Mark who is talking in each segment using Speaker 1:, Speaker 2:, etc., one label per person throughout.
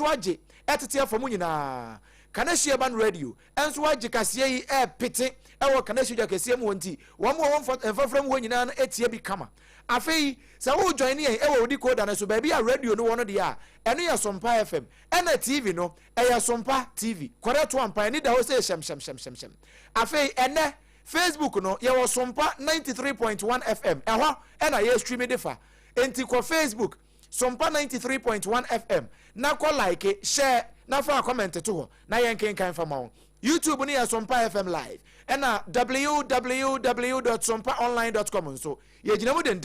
Speaker 1: waje etete afa mu nyina Kanehye ban radio enso waje kase yi pete ewo Kanehye ja kase mu wonti wo mo mfafram wo nyina na etie bi kama afei se wo join ye ewo odi code na so ba bi a radio no wono de a eno ya Sompa FM ena TV no eya Sompa TV kware to ampa ni da ho se shem afei ene Facebook no ye wo Sompa 93.1 FM eho ena ye stream defa enti ko Facebook Sompa 93.1 FM na ko like share na fa comment to ho na yen kan fa ma YouTube ni ya Sompa FM live ena www.sompaonline.com so ye gina mu den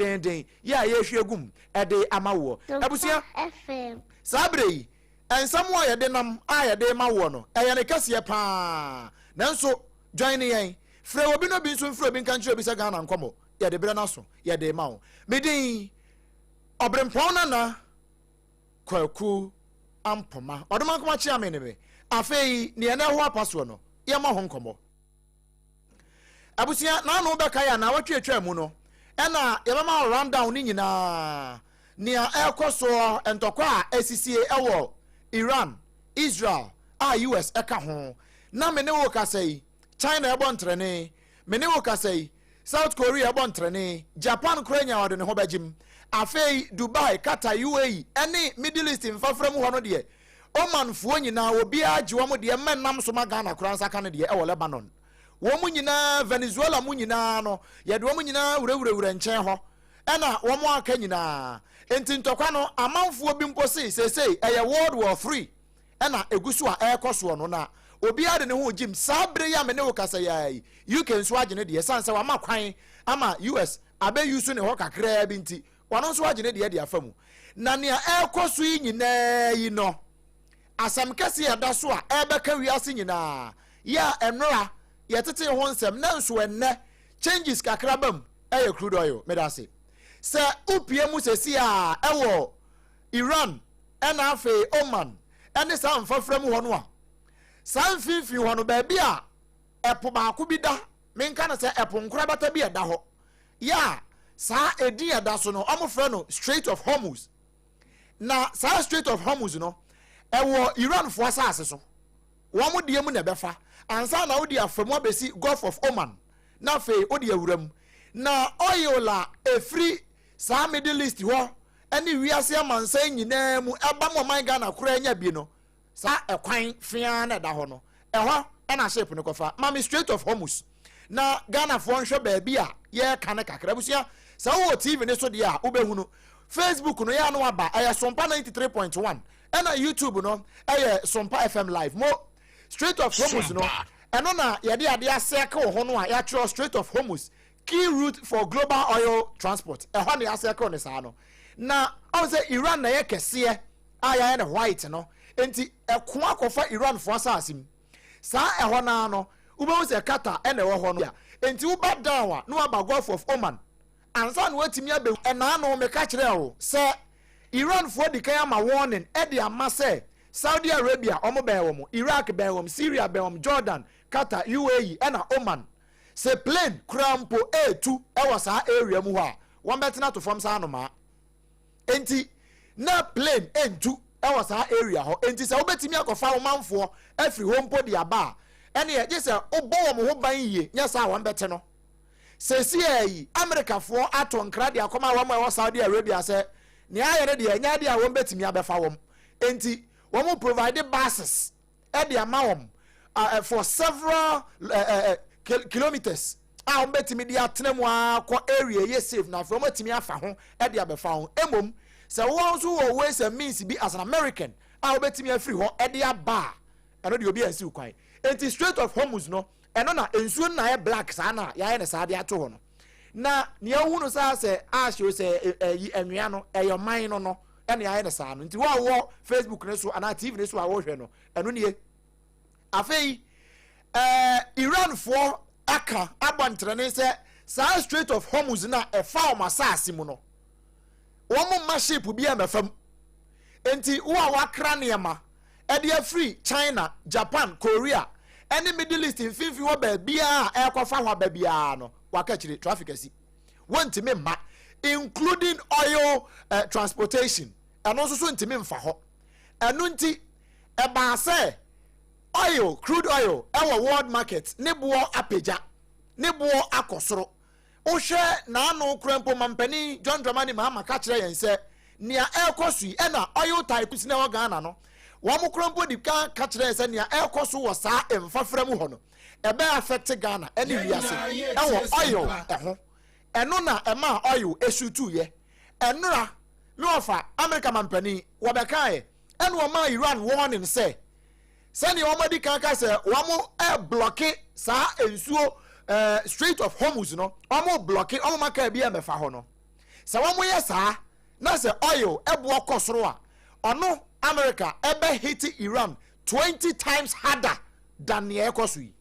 Speaker 1: ya ye hwegum ede amawo abusia
Speaker 2: FM
Speaker 1: sabre ensamo ye de nam ye de mawo no eye ne kase pa nanso join yen frɛ obi no bi nso frɛ obi kan kire bi se Ghana nkomo ye de bre na so ye de mawo medin Obrempong na kwaku ampoma odoma nkoma chia me ne be afei ne ene ho apaso no ye ma ho nkomo abusia na no be kai na watwetwa mu no ena ye ma round down ni nyina ne ekoso entokwa asisie ewo Iran Israel US eka ho na me ne wo kasai China ebo ntrene me ne wo kasai South Korea ebo ntrene Japan krenya wado ne ho bajim afei Dubai Qatar UAE any Middle East mfafra mu hono de Oman fuo nyina obi agye wo de menam so magana kransa kan de e wo Lebanon wo mu nyina Venezuela mu nyina no ye de wo mu nyina wurawura nchen ho ena wo mu aka nyina enti ntokwa no amanfuo bi mposi sesei eye World War 3 ena egusu a ekoso no na obi ade ne ho jim sabre ya me ne wo kasa ya UK nso agye ne de sanse wa makwan ama US abe yusu ne ho kakra bi nti wano nso agye ne de afamu na ne ekoso yi nyina yi no asam kase ya da so a ebeka wiase nyina ya enora yetete ho nsem na nso enne changes kakra bam eye crude oil medase se upie mu sesi a ewo Iran ena afi Oman ene sa mfafra mu hono a san fifi hono ba bia epo maako bi da menka na se epo nkura bata bi eda ho ya sa edi eda so no omofra no Strait of Hormuz na sa Strait of Hormuz no ewo Iran fo asase so wo mo de mu na befa ansa na wo de afamu abesi Gulf of Oman na fe wo de awuram na oil la efri sa Middle East ho ani wiase amansa nyina mu eba mo man Ghana kura nya bi no sa ekwan fia na da ho no eho na shape no kofa mami Strait of Hormuz na Ghana fo nhwe ba bia ye ka na kakra busia sa wo TV ne so de a wo behunu Facebook no ya no aba aya Sompa 93.1 ena YouTube no aya Sompa FM live mo Strait of Hormuz no eno na ye de ade aseke wo ho no a ya tro Strait of Hormuz key route for global oil transport eho na aseke ne sa no na on say Iran na ye kese aya na white no enti eko akofa Iran fo asasim sa eho na no ube se Qatar ene wo ho no ya enti wo ba down a no aba Gulf of Oman ansa no watimi abe ena no me ka kire wo se Iran fo di kan ama warning e di ama se Saudi Arabia omo be wo mo Iraq be wo mo Syria be wo mo Jordan Qatar UAE ena Oman se plane krampo A2 e wo sa area mu ho a won betena to form sa no ma enti na plane entu e wo sa area ho enti se wo betimi akofa wo manfo afri ho mpo di aba ene ye je se obo wo mo ho ban yie nya sa won bete no sesi ayi America fo ato nkra de akoma wo mo Saudi Arabia se ne ayere de nya de a won betimi abefa wo enti wo mo provide buses e de ama wo for several kilometers a won betimi de atena mu akọ area ye safe na fo mo betimi afa ho e de abefa ho emom se wo so wo ways and means be as an American a wo betimi afiri ho e de aba eno de obi ansi kwan enti Strait of Hormuz no eno na ensuo na ye black sa na ya ne sa de ato ho no na ne ahu no sa se a show se yi enwea no eyo man no no ene ya ne sa no nti wo Facebook ne so ana TV ne so a wo hwe no eno ne afei Iran for aka abantre ne se sa Strait of Hormuz na e fa o masase mu no wo mo ma ship bi e mefam enti wo a wakra ne ma e de free China Japan Korea any Middle East infinfi wo ba bia e kwafa ho ba bia no waka kire traffic asi wontime ma including oil transportation and also so ntime mfa ho enunti eba say oil crude oil our world market ne bo apeja ne bo akosoro o hwe na anu krempo mampani John Dramani Mahama ka kire yen say nia ekosu e na oil type si na wo Ghana no wo mo krempo di ka kire say nia ekosu wo sa emfafra mu ho no ebe affect Ghana ene wiase e wo oil eho eno na ema oil esutu ye enura me ofa America mampani wo be kai eno wo ma Iran warning say sani omadi kanka say wo mo block sa ensuo Strait of Hormuz no omo block omo maka bia mefa ho no se wo mo yesa na se oil ebo kosoro a ono America ebe hit Iran 20 times harder than the ekosui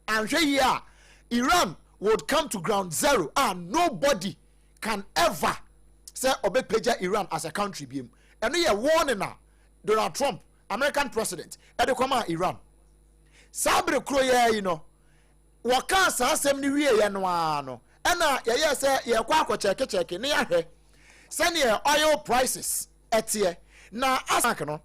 Speaker 1: and here Iran would come to ground zero and nobody can ever say obepeja Iran as a country biem and we are warning now Donald Trump American president e de come Iran sabre kro ye you know waka sa asem ni wie ye no ano ena ye say ye kwa akocheke ne yahwe sane oil prices etie na asak no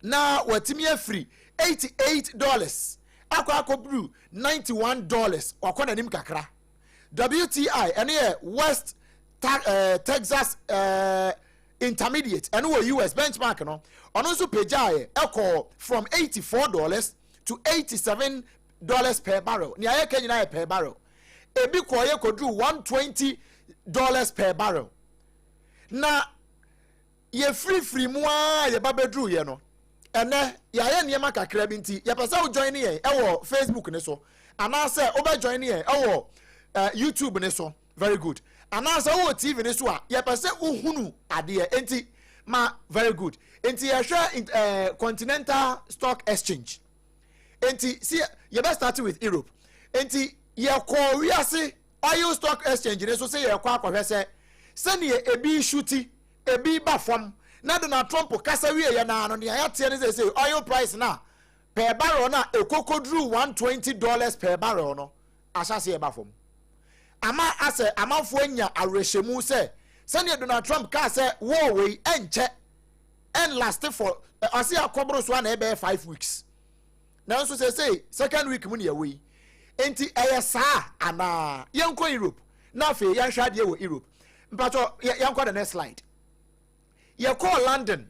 Speaker 1: na watimi afri $88 akwa brew $91 wakona nim kakra WTI ene West Texas intermediate and US benchmark no ono so pejae echo from $84 to $87 per barrel ni aye kenyina per barrel ebi koye kodru $120 per barrel na ye free mu a ye babedru ye no ene ye niema kakra bi nti ye pesa o join ye ewo Facebook ne so ana se oba join ye ewo YouTube ne so very good ana se o TV ne so a ye pesa uhunu ade enti ma very good enti ye hwe Continental Stock Exchange enti see you best start with Europe enti ye ko wiase oil stock exchange ne so say ye kwa akwa hwe se ne ebi shuti ebi ba fam na Donald Trump kasa wie ye na no ne ya tie ne say oil price na per barrel na ekokodru $120 per barrel no asase e ba fam ama ase amanfo anya arehemu se ne Donald Trump ka say war we enche and last for ase akobro so na e be 5 weeks now so say second week mu ne we enti eyesa ana yenko Europe na fe yan hwa de wo Europe mpacho yanko the next slide ye call London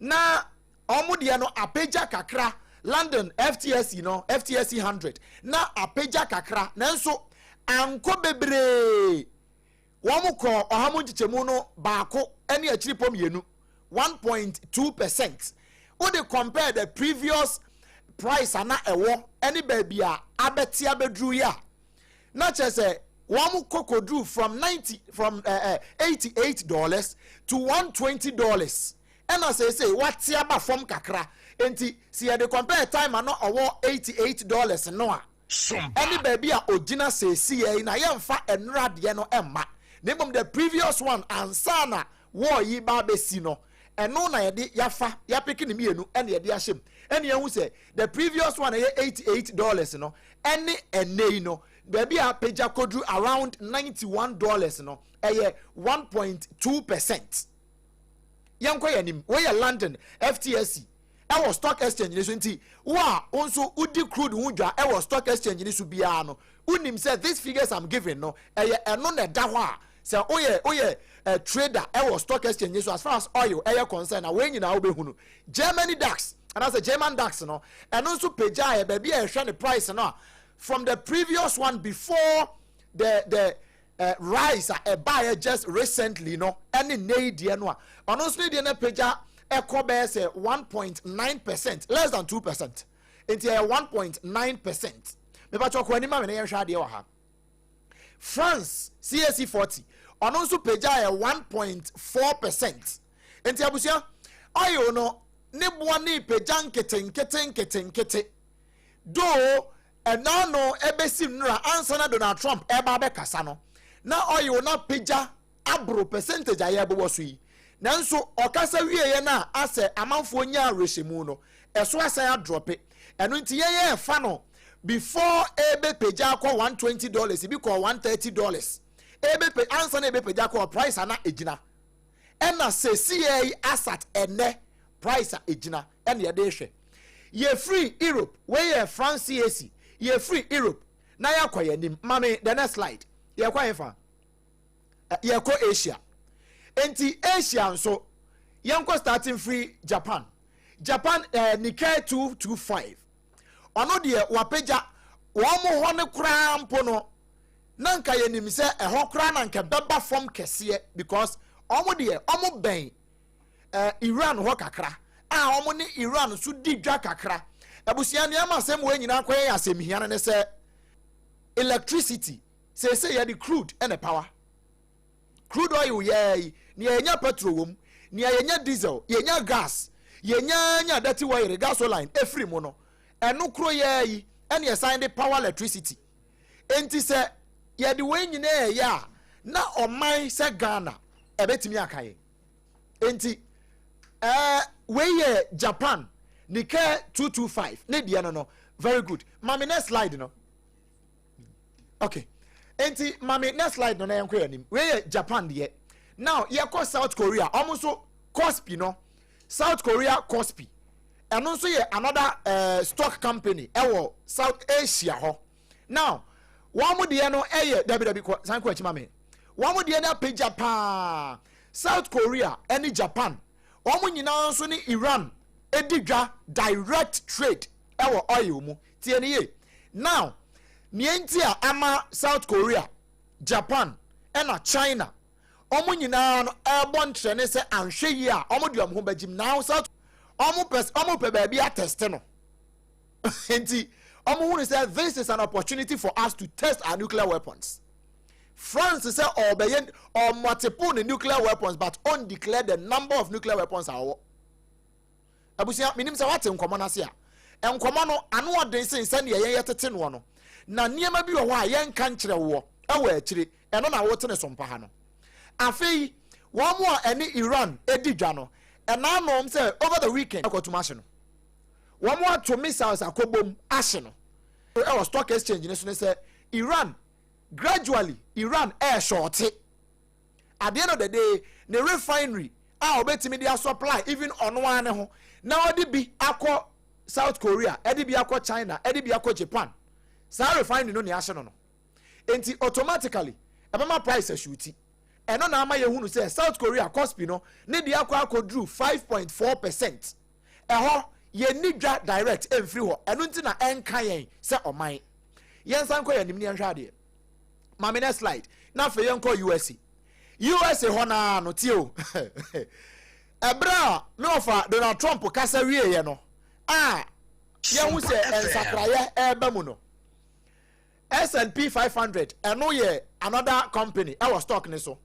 Speaker 1: na omude no apeja kakra London FTSE no FTSE 100 na apeja kakra nanso anko bebre wo mu ko ohamu gichemu no baako ene achiripom yenu 1.2%. Would they compare the previous price ana ewo any baby a abeti abedru ya na chese one cocoa drew from $88 to $120 and I say what tiaba from kakra enti see they compare time ano owo $88 no any baby a ojina say see na yemfa enra de no emma nemom the previous one ansana wo yi ba besi no eno na yede yafa ya peki ne mienu ene yede ahyem ene yehu say the previous one $88 no ene enei no baby a peja kodru around $91 no 1.2%. Yanko yanim we London FTSE our stock exchange ne so nti wa onso udi crude wudwa our stock exchange ne so bia no unim say these figures I'm giving no eno na da ho a say oye a trader our stock exchange so as far as oil concern na we nyina obehunu Germany DAX and as a German DAX no and also peja baby e hwe the price no from the previous one before the rise a buyer just recently no any need no honestly the peja ekobe say 1.9%, less than 2%. Into 1.9%. Me ba choko ani ma me na hwa de wa ha France CAC 40 also peja 1.4%. Into abusia oyo no ne boa ne peja nketen do and now no ebesi nra answer na Donald Trump eba be kasa no na oyo na peja abro percentage ayebo so yi nanso okasa wieye na ase amanfo nya rehemu no eso asa drop it eno nti ye fa no before ebe peja kwa $120 bi kwa $130 ebe pe answer na ebe peja kwa price ana ejina ena se CA asat ene price a ejina ene ye de hwe ye free Europe where ye France CAC ye free Europe na ya kwa yanim mame the next slide ye kwa yefa ye ko Asia enti Asia nso yanko starting free Japan Nikkei 225 ono de wapeja wo mo ho ne kra mpo no nanka yanim se eho kra nanka beba form kese because omo de omo ben Iran ho kakra omo ne Iran so di dwa kakra abusia ne ama asem we nyina akwa ya asem hia ne se electricity say ya the crude and the power crude oil ye ni enya petrol wom ni enya diesel enya gas enya dirty wire gasoline every mo no eno kro ye yi ene ye sign the power electricity enti se ye the we nyina ya na oman se Ghana ebetimi akaye enti we ye Japan Nikkei 225 ne dia no very good mami next slide no okay enti mami next slide no na yanko yanim we ye Japan de now ye ko South Korea almost Kospi no South Korea Kospi and also ye another stock company ewo South Asia ho now one mo de no eye dabi san ko achi mami one mo de na pe Japan South Korea and Japan omo nyina nso ni Iran edigwa direct trade ewo oil mu tie ne ye now nientia ama South Korea Japan and China omo nyina no airborne trene se anhwe yi a omo de omo ho bagim now South omo pe ba bia test no enti omo hu say this is an opportunity for us to test our nuclear weapons. France say obeyen or multiple nuclear weapons but undeclared the number of nuclear weapons are abusia minim say what enkomo na se a enkomo no ano oden sen se ne ye yetete no no na niema bi wo ho a ye nka nkire wo ewa akire eno na wo tene sompa ha no afei wo mo ene Iran edidwa no ena no say over the weekend akotumashe no wo mo ato missiles akobom ahye no e was stock exchange ne so ne say Iran gradually Iran air short at the end of the day the refinery obetimi dia supply even on one ho na odi bi akọ South Korea edi bi akọ China edi bi akọ Japan sa refinery no ne ahye no enti automatically ebama price ashuti eno na ama yehunu say South Korea Kospi no ne dia akọ drew 5.4% eho ye nidwa direct every ho eno nti na enka yen se oman yen san ko yanim ne nhwa de mami next slide na fe yen ko USA hona no tio ebra me ofa Donald Trump kasa wie ye no ye hu se ensakraye eba mu no S&P 500 eno ye another company our stock ne so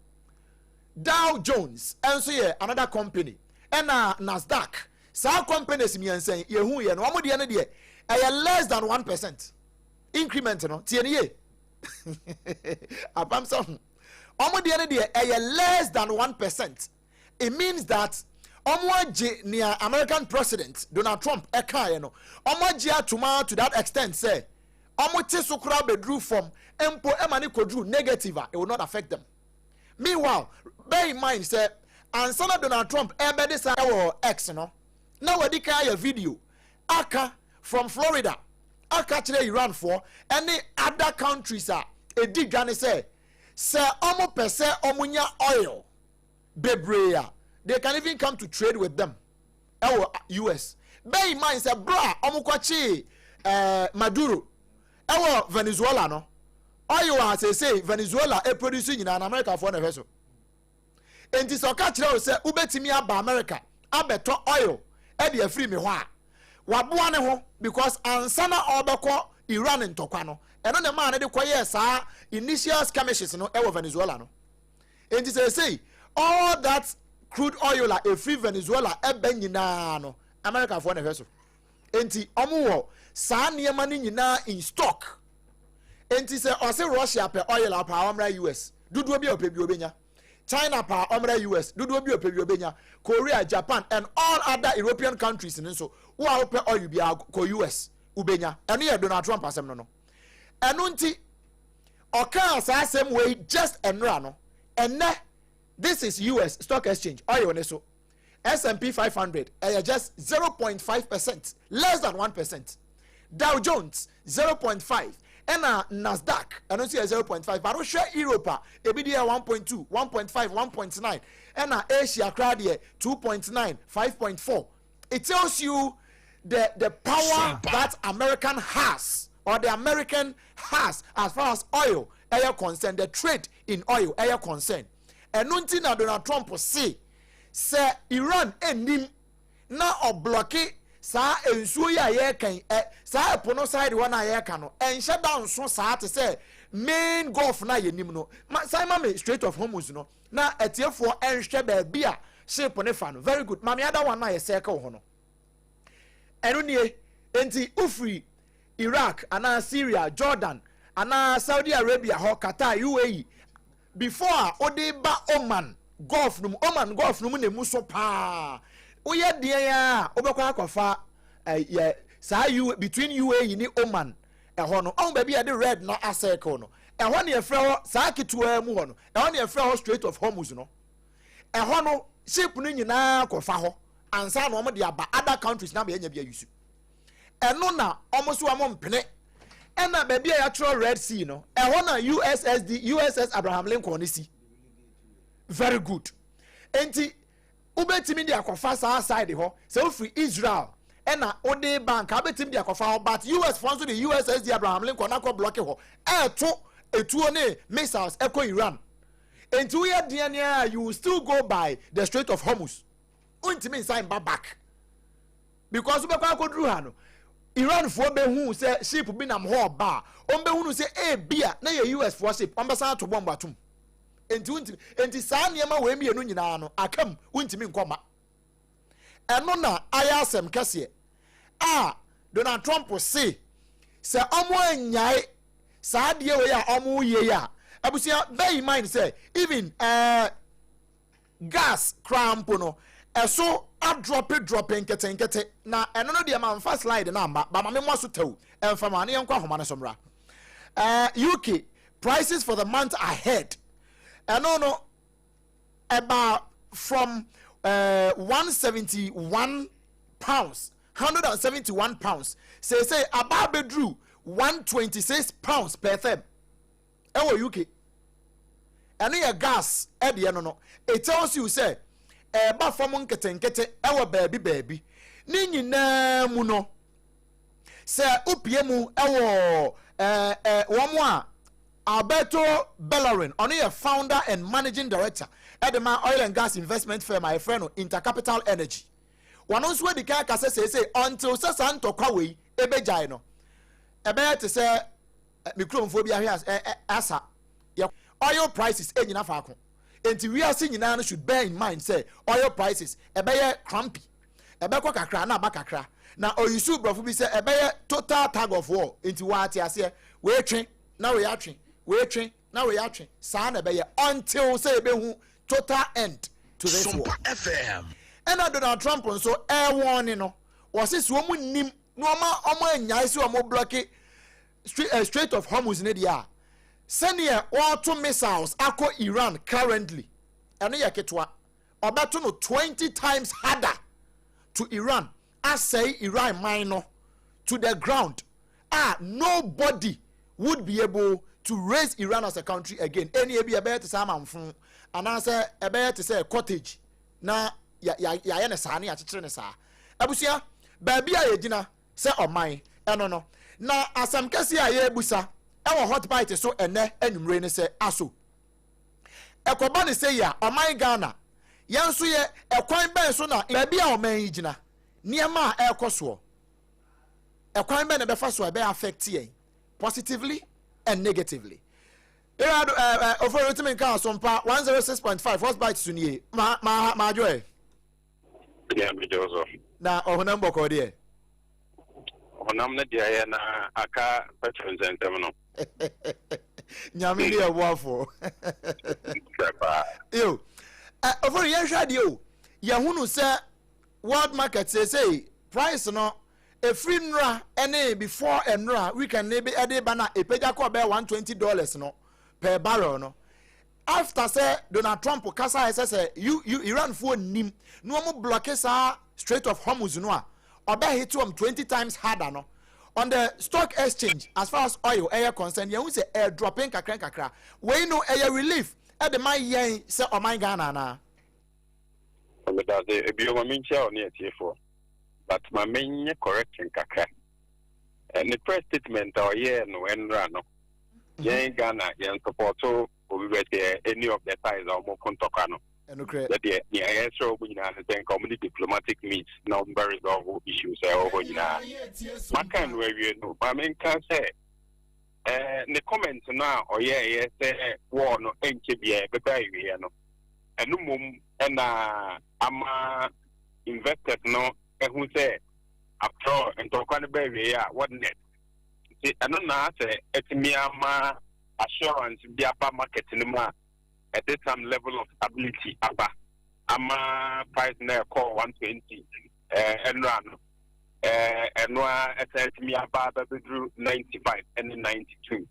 Speaker 1: Dow Jones enso ye another company ena Nasdaq sa companies miensen ye hu ye no omo de ne de less than 1% increment no tie ne ye Apam some omo de ne less than 1%. It means that omo near American president Donald Trump eka no omo atuma to that extent say omo tesukura bedru from empo emani kodru negative it will not affect them. Meanwhile bear in mind say ansana Donald Trump ebe this X no now we dika video aka from Florida aka kire Iran for any other countries edi dwane say omo pese omunya oil bebrea they can even come to trade with them US bear in mind say bra omo kwachi Maduro Venezuela no oil has say Venezuela e produce nyina na America for na hweso enti so ka kire o say ubetimi aba America abeto oil e de free me ho a waboa ne ho because ansana obekọ Iran ntokwa no eno ne man de koye sa initial skirmishes no e Venezuela no enti say all that crude oil a free Venezuela e ba nyina no America for na hweso enti omo wo sa niema ni nyina in stock enti say o say Russia pe oil a pa omra US dudu bi ope bi obenya China pa omra US dudu bi ope bi obenya Korea Japan and all other European countries nso wo a ope oil bi ko US ubenya eno ye Donald Trump asem no eno nti oka sa asem we just enra no enne this is US stock exchange oil ne so S&P 500 just 0.5%, less than 1%. Dow Jones 0.5, and Nasdaq and also 0.5. But share Europe EBITDA 1.2, 1.5, 1.9, and Asia crowd 2.9, 5.4. It tells you the power that American has, or the American has, as far as oil air concerned, the trade in oil air concerned. And nothing that Donald Trump will say Iran endim na obloke sa ensuo ya ye kan sa epono side one aye kan no enhye down so sa te say main gulf na ye nim no Simon me Strait of Hormuz no na etiefo enhye ba bia ship ne fa no very good mama ada one na ye circle ho no eno nie enti ufri Iraq ana Syria Jordan ana Saudi Arabia ho Qatar UAE before odiba Oman Gulf num Oman Gulf num ne muso pa oye de ya obekwa akwafa sa between UAE ni Oman ho no on ba bia de red na a circle no ho ne efre ho sa ketua mu ho no ho ne efre ho Strait of Hormuz no ho no ship no nyina akwafa ho ansa no mo de aba other countries na be nya bia yusu eno na omo so amo mpene ena ba bia ya tro Red Sea no ho na USS Abraham Lincoln si very good. Enti ubetimi di akofa sa side ho se ofri Israel ena ode bank abetimi di akofa ho but US funds the USS Abraham Lincoln akọ block ho etuo ne missiles eko Iran. Enti we dey you will still go by the Strait of Hormuz. Untimi sign back because ubekwa akodru ha no Iran fo be hu se ship bi nam ho ba on be hu se bia na ye US for ship on be san to bomb atum enti saa niema we mienu nyina no akam untimi nkoma eno na aya asem kese Donald Trump say se omo anyai saa de we ya omo ye ya abusia bear in mind say even gas cramp no eso a dropping nkete na eno no de man fast slide na amba ba ma me so taw emfama ne yankwa homa na somra UK prices for the month ahead. No, about from 171 pounds, 171 pounds. Say about bedrew 126 pounds per them. UK. And your gas at the no. It tells you say about from nkete our baby. Nini na muno. Say upiemu one more. Alberto Bellerin, only a founder and managing director at the oil and gas investment firm, my friend, Intercapital Energy. One on swear the car say until Sasanto Kawi, Ebejaino. Ebe to say, microphobia here as oil prices, enough. Until we are seeing now, should bear in mind, say, oil prices, ebe crumpy, ebe kakra, na bakakra. Now, or you should probably say, ebe total tag of war into what I say, we're train, now we are train. Waiting now we are train sana be until say be hu total end to this war.
Speaker 2: Sompa FM.
Speaker 1: And Donald Trump so air warning no was this woman nim no omo anyai so omo block Strait of Hormuz ne dia send here all two missiles akọ Iran currently and ye ketwa obeto no 20 times harder to Iran as say Iran mine to the ground. Nobody would be able to raise Iran as a country again. Any be a better sama mfun and answer a better say cottage na ya na sani achichire sa abusia baby ayegina say o man no na asam kase aye busa e wo hot bite so ene anumre ne say aso ekoba ne say ya o man Ghana yanso ye ekwan ben so na baby a o man yigina niema a ekoso ekwan ben ne be fa so e be affect yen positively and negatively. Over ultimate car Sompa 106.5 first bite sunye ma joy.
Speaker 3: Yeah, me jozo.
Speaker 1: Na ohunam boko de.
Speaker 3: Ohunam na dia na aka petrol zentem no.
Speaker 1: Nyame de aboafo. Yo. Over yen hwade o. Ye hunu se world market say price no a free nra any before nra we can maybe ede bana e peja ko be $120 no per barrel no after say Donald Trump kasa say you Iran for nim no mo block sa Strait of Hormuz no a oba hit 20 times harder no on the stock exchange as far as oil air concerned you say air dropping kakra we know air relief at the my yen say o my Ghana na
Speaker 3: but that the biomincha on here for but my main correction kakra and the press statement or no enrano yen Ghana yen support so we were there any of the ties or more contocano
Speaker 1: and okay
Speaker 3: that the so we then community diplomatic meets number of issues over what can we know I mean can say the comments now or say war no NKBA but no and no mum and I'm invested no and who say after all and talk on the baby what net I don't know say it's me assurance be a market in the at this some level of stability ama price na call 120 and run and one me about through 95 and 92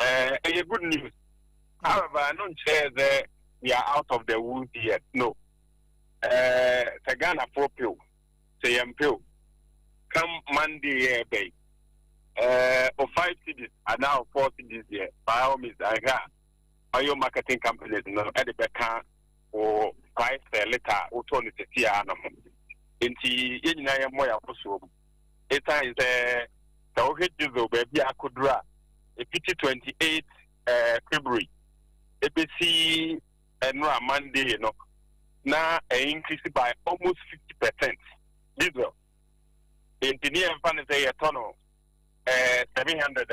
Speaker 3: a good news. However, I don't share that we are out of the woods yet. No. Ghana 4 pill, say pill. Come Monday, bay. Or 5 cities are now 4 cities here. By all means, I got your marketing companies no at the back or price letter or turn it to Inti Yenaya Moya Poso. It is the Ohejizo baby Akudra, a PT 28 February. ABC and Monday, you know, now increased by almost 50%. Diesel. Engineer and fan say a tunnel 700.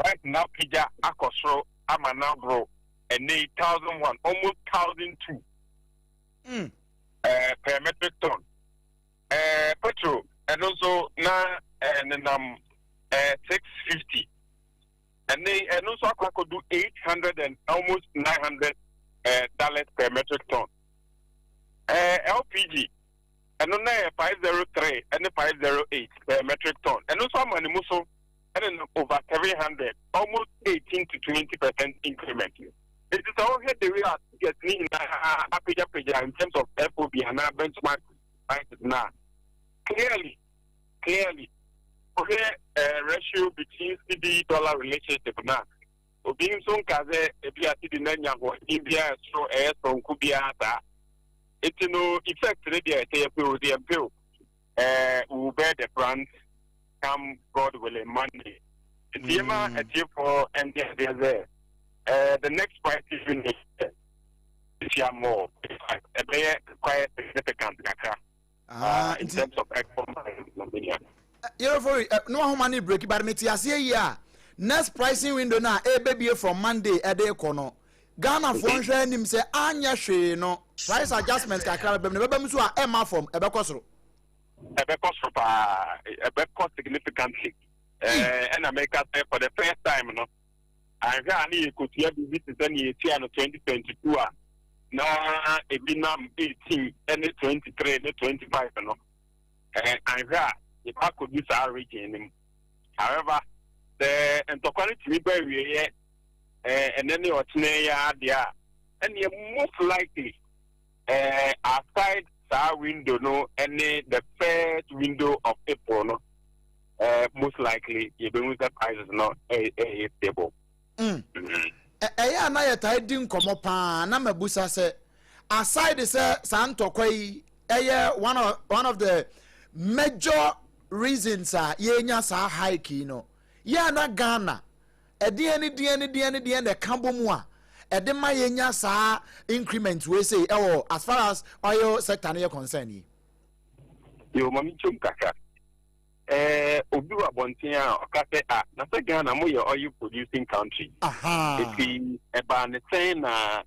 Speaker 3: Right now, Pija Akosro, Amanabro, and 8,001, almost 1,002 per metric ton. Petrol, and also now and 650. And also I could do 800 and almost 900 dollars per metric ton. LPG, and on 503 and 508 per metric ton. And also money also and over 700, almost 18 to 20% increment. It is all here the way getting in in terms of FOB and our benchmark prices now. Clearly, okay, ratio between CD dollar relationship now. Being so kaze ebiati di nanya go India so from Kubiata. It's no effect ready at the appeal. We bear the brand come God willing Monday. It's Yema at you for and there. The next price is in more quite significant in terms of export.
Speaker 1: You for no money break, but Metiasia next pricing window now, baby from Monday at the corner. Ghana for him say, Anya she no price adjustments can carry them. So Emma from Ebekosro.
Speaker 3: Ebekos significantly. And I make us for the first time, no. I could hear the visit any 2022. Now, a binam 18, and 23, and 25, no. And if I could use our region. However, the quality very and then your there, and you're most likely outside our window, no, any the first window of April, no, most likely you're doing the prices not a stable.
Speaker 1: Eya na ya tiding komo pa na mabusa se aside say santo kwai one of the major reasons are yenya sa hike no ya na Ghana edi the kambo mu a edi ma yenya sa increment we say as far as oil sector is concerned
Speaker 3: yo mami chum kaka obi wa bontia okate na say Ghana mo your oil producing country eti eba ne say na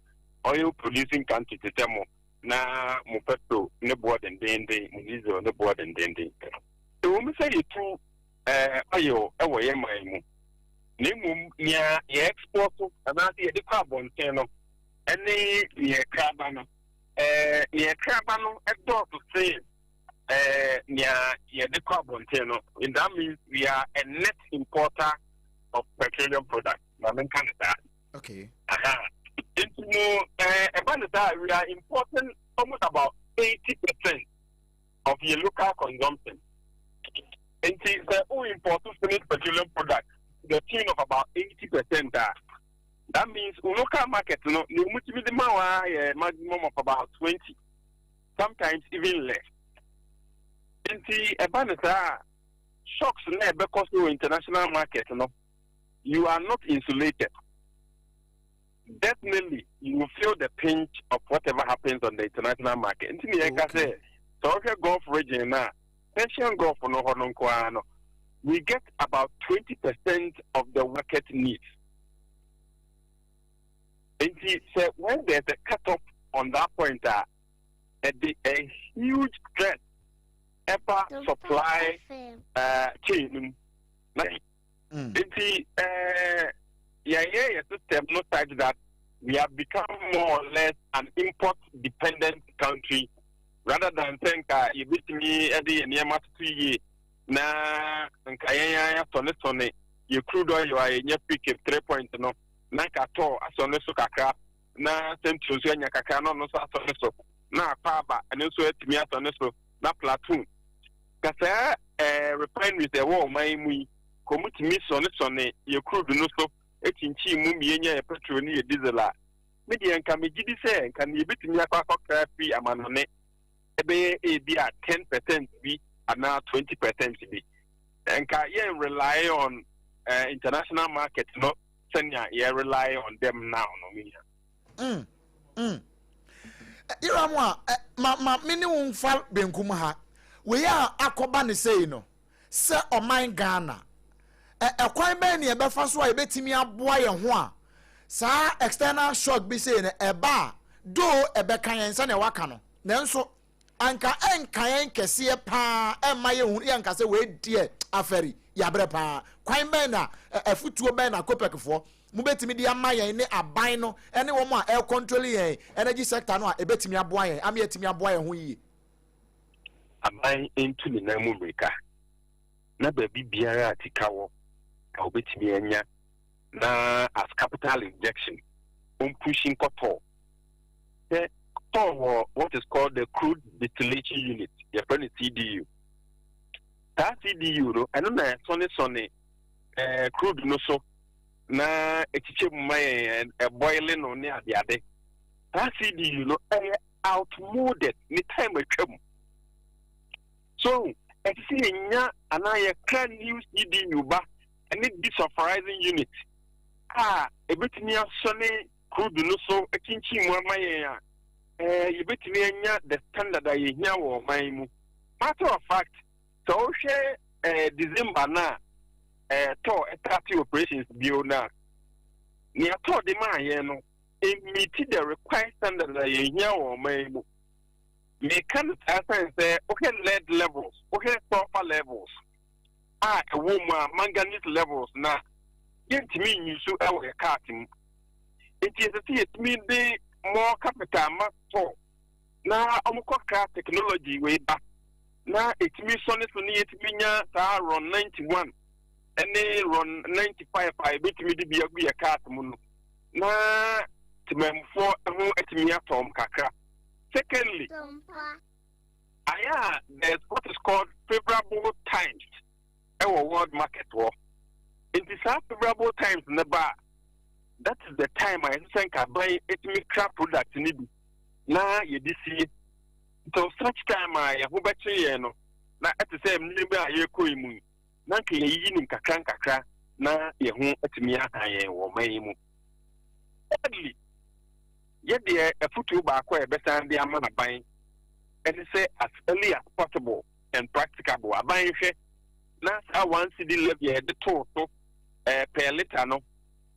Speaker 3: oil producing country tetemo na mo petrol ne board and mo diesel ne board and so we say you oil ewo ye man mu ne mum nya export na dey the carbon ten no any ye kraba no ye kraba no to say the carbon channel. In that means we are a net importer of petroleum products. I mean Canada.
Speaker 1: Okay.
Speaker 3: About that, we are importing almost about 80% of your local consumption. And the only important finished petroleum product, the tune of about 80% there. That means local market, you know, maximum of about 20, sometimes even less. And about that, shocks because of international market, you know, you are not insulated. Definitely, you will feel the pinch of whatever happens on the international market. And so okay, Gulf region now, Persian Gulf no, we get about 20% of the market needs. And so when there's a cutoff on that point, a huge threat ever supply chain. System no such that we have become more or less an import-dependent country rather than think you beat me at the near Matuyi na Nkaya you crude oil you are in your peak 3 points no Nakato Asoneso Kakra na Central Yakakano no Sasoneso na Paba and also at me Asoneso na platoon. Kasa refineries the war my commit miss on it you crude no so Echinchi Mumia petrol near diesel. Median can be GD can you beat me a coffee amanone? Ebe be at 10% be and now 20% be. And can you rely on international market? No, Senya, you rely on them now, no,
Speaker 1: Iramwa, ma minimum fal benkumaha. We are akobani say no, sir or mine Ghana. A quite many a befast way betting me a boy and one. Sa external shock be saying a bar, do a becan and son a wakano. Then so anka en kayen kesie pa and my own yanka say wait dear aferi yabre pa. Quite mena a foot to a banner copec for. Mubeti media maya in a bino, any woman air controlling energy sector no a bet me a boy. I'm yet me a boy and we.
Speaker 3: Am I into the Namurika? Never be biara tikawo. I'll bet me na as capital injection pushing cotton. The what is called the crude distillation unit, your friend CDU. That CDU, no, I don't know, sonny, crude no so na a my boiling on near the other. That CDU, no, outmoded, ni time will come. So, I see nya and I can use CDU back. And it desulfurizing unit. A bit near Sonny crude no so a kinchi my you bet near the standard I hear or my matter of fact, so share December na to 30 operations biona. Near to the man, it meet the required standard I hear or my may can say okay lead levels, okay sulfur levels. A woman manganese levels na yet mean you so our cutting. It is a it mean the more capital must for na car technology way back. Na it means sonnet to need minya run 91 and then run 95 I bet me to be a cat moon. Na to mem for at me at home kakra. Secondly, there's what is called favorable times. Our world market war. It is favorable times in the bar. That is the time I think I buy ethnic crap products in it. Now you see, so such time I have battery, no. Now at the same neighbor, you could moon. Nanky yin kakra, na ye home at me or my moon. Thirdly, yet there a foot back where better the amount of buying, and say as early as possible and practicable. I buy last one CD levy the total per liter no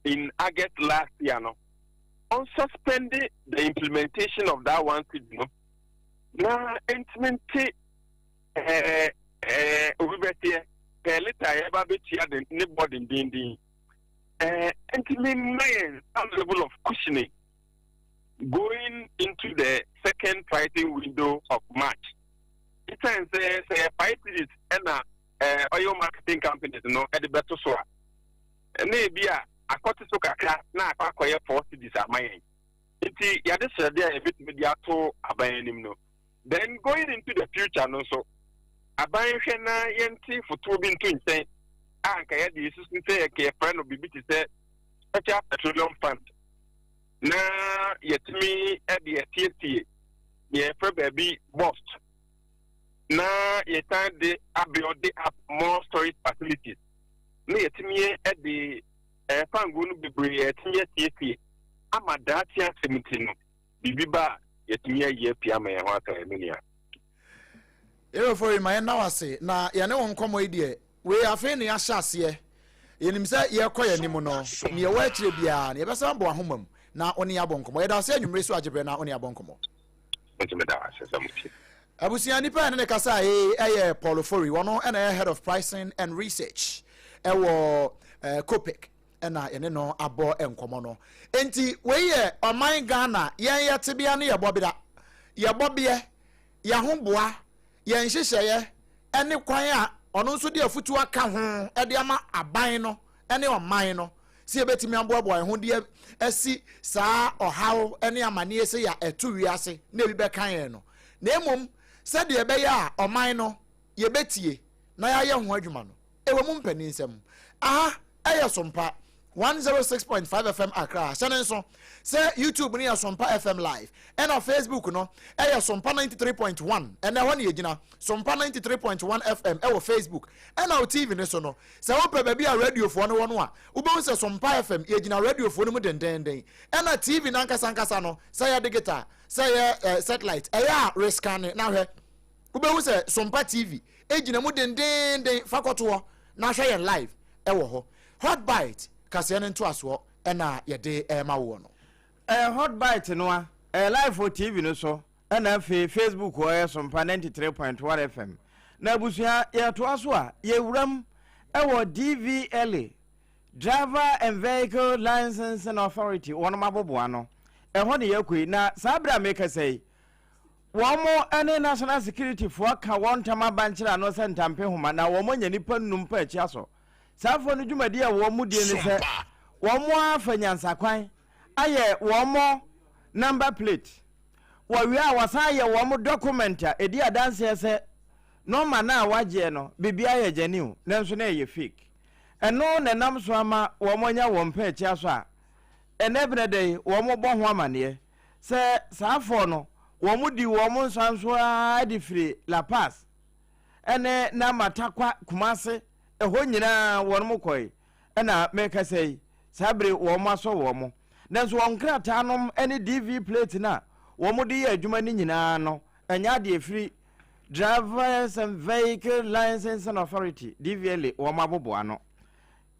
Speaker 3: in August last year no. On suspended the implementation of that one CD no. Now implemented over per liter ever be the neighborhood in implement some level of cushioning going into the second pricing window of March. It says 5 minutes and oil marketing companies no at the better so maybe a quarter so kakra na akwaye 4 cities are mine Iti yade said there a bit mediato abanim no. Then going into the future no so aban na yenti futu bi ntu nten anka ya di susu say ke friend obi bi ti say petroleum fund na yetimi e de tie ye for baby bust na yetan de abiode up more storage facilities na yetimi e de fangu no bebre yetimi tie amadati asemiti no bibiba yetimi ye pia ma ye ho aka emenia
Speaker 1: ero for my na wase na ye ne won komo idie we afi ne ahyase yenim se ye koye nimu no ne ye wa kire bia ne ye besa bo ahomam na oni abonkomo ye da se anwumre so agebre na oni abonkomo Abusia nipa ne kasa eye Paul Fori wono na head of pricing and research ewo Copec na ene no abo enkomo no enti we ye oman Ghana yen yetebia ne yebobida yebobie ye hoboa yen hyehyeye ene kwan a ono nso de afutu aka ho e de ama aban no ene oman no si ebetimi amboabo ho de esi saa ohaw ene amane ese ya etu wiase na ebi be kan ye no na emom se de ebe ya oman no ye betie na ya ye ho adwuma no ewe mu mpani nsem aha eye Sompa 106.5 FM Accra so say YouTube ni Sompa FM live and on Facebook no Sompa 93.1 and na won ye gina Sompa 93.1 FM e wo Facebook and on TV ni so no say wo pe ba radio fo no wono a wo be say Sompa FM ye gina radio fo no mu den and na TV na nkasa no say ya digital say ya satellite ya rescan na hwe wo be say Sompa TV e gina mu den fakoto na hwe ye live e wo ho hot bite kase ne nto aso na ye de ma wo no
Speaker 2: hot bite no live for TV no so na Facebook wo Sompa 93.1 FM na abusia ye to aso a ye wuram wo DVLA Driver and Vehicle Licensing Authority wono mabobo ano ho ne yakui na sabra make say womo ene national security for ka won tama banchira no se ntampe homa na womo nya nipa nnum pa achi aso safo no dwumadi a womo die ne se womo afanyansa kwan aye womo number plate wo wi a wasa ye womo document a edi adanse se no ma na waje no bibia ye janiu nanso na ye fake eno ne nam so ama womo nya wo mpa achi aso a ene benede womo bo ho amane se safo no womo di womo nsanso a di firi La Paz ene na matakwa kumase eho nyina wono koi ena meka sei sabre womo aso womo nanso wonkrata nom ene DV plate na womo di adwuma ni nyina no enya de firi Drivers and Vehicle Licensing Authority DVLA womo abobo ano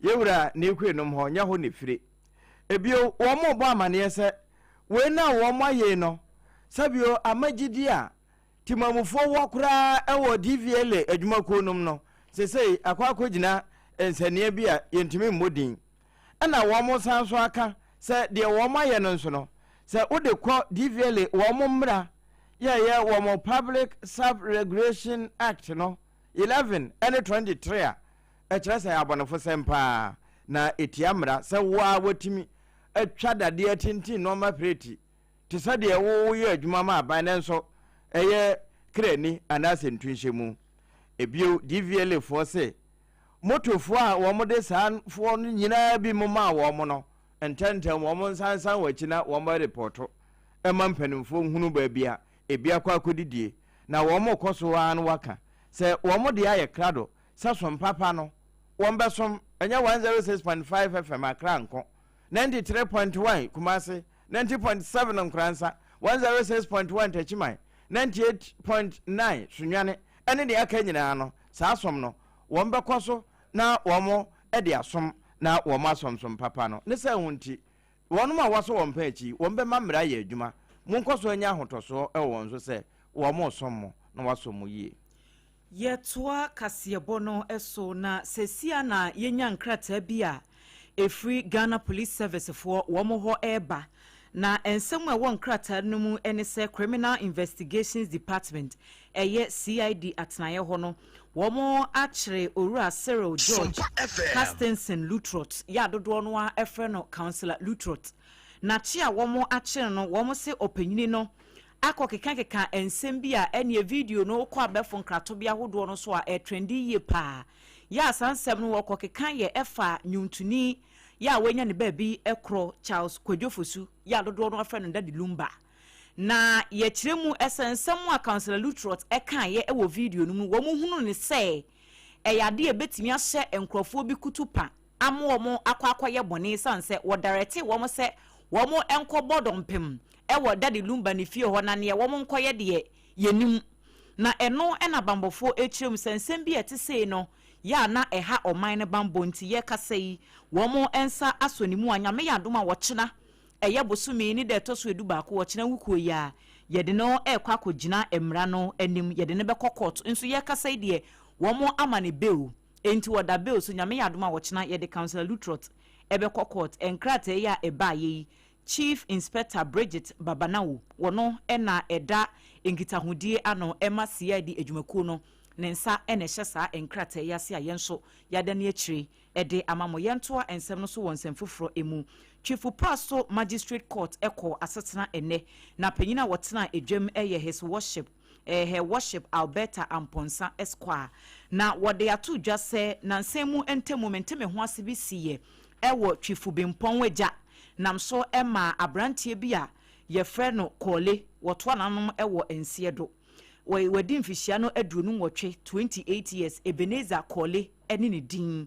Speaker 2: yewura ne kwenom ho nya ho ne firi ebio womo bo amane se we na womo aye no sabio amagidi a timamufo wokura ewo DVLA adwuma konum no sesei akwa gina ensania bi a yentimi modin ana womo sanso aka se de womo aye no nso no se ode kɔ DVLA womo mra ye womo Public Sub Regulation Act no 11 and 23 a kyerɛ sɛ abonofo sempa na etiamra se wa wotimi atwa dade atintin no ma preti te sɛ de wo ye adwuma ma aban nso ɛyɛ krani anase ntunhyemu ebio DVLA fo se motofo a wo mo de san fo no nyina bi mo ma wo mo no ententem wo mo sansan wachina wo mo reporto ema mpanimfo hunu ba bia ebia kwa akodidie na wo mo koso an waka se wo mo de aye krado sasom papa no wo mbesom enya 106.5 FM Accra nko 93.1 Kumasi 90.7 Nkransa 106.1 Tachimai 98.9 Sunwane ene de aka nyina no sasom no wo mbekoso na wo mo e de asom na wo ma somsom papa no ne se hunti wonu ma waso wo mpa achi wo mbe mamra ye adwuma munkoso anya hotoso e wo nso se wo mo sommo na waso mo yie
Speaker 4: yetoa kaseyebo no eso na sesia na yenya nkrata bi a efri Ghana Police Service for wo mo ho eba na ensem a won nkrata no mu ene se Criminal Investigations Department eye CID atnaye ho no wo mo akire Obrempong Cyril George Castenson Lutrot ya dodo no a efre no Councillor Lutrot na chi a womo akye no womo se opanyini no akokeka ensem bi a ene video no kɔ abɛfo nkrato bi ahodo no so a trendy ye pa ya sansem no wɔkokeka ye ɛfa nyuntuni ya wenya ne baabi ekro Charles Kwadwofosu ya dodo no afɛ no Daddy Lumba na ye kyeremu esensem a Councillor Lutrot ɛka ye ɛwɔ video no mu wɔmo hunu ne sɛ ɛyade ebetimi ahyɛ enkrofo bi kutupa amo akwa ye bɔne sanse wo direct wo mo sɛ wo mo enko bodompem ewo Daddy Lumba ne fie ho na ne wo mo nkoye de yenim na eno ena bambofo ekyirem sensem bi ete sei no ya na eha oman ne bambo nti ye kasai wo mo ensa asonimu anyame ya doma wo kyena eye bosumi ni de toso edu ba ko wo kyena wukuo ya ye de no ekwa akogina emra no anim ye de ne be court nso ye kasai de wo mo amane beu enti wo da beu so nyame ya doma wo kyena ye de Councillor Lutrot ebe court enkrate ya eba ye Chief Inspector Bridget Babanawo wono ena eda enkitahudie ano ema CID edwumakuo no nensa ene hyesa enkrate yase a yenso yada ne akire ede amamo yentoa ensem no so wonsem foforo emu Chief Pastor Magistrate Court eko asetena ene na panyina wotena edwam eye his worship her worship Alberta Amponsa Esquire na wode ato dwa se na nsemu entemu menteme ho ase bi siye ewo Chief Obrempong wagya nam so ema abrantie bi a ye frɛ no kole woto ananom ewo ensie do wadi mfihia no aduru no 28 years Ebenezer kole ene ne din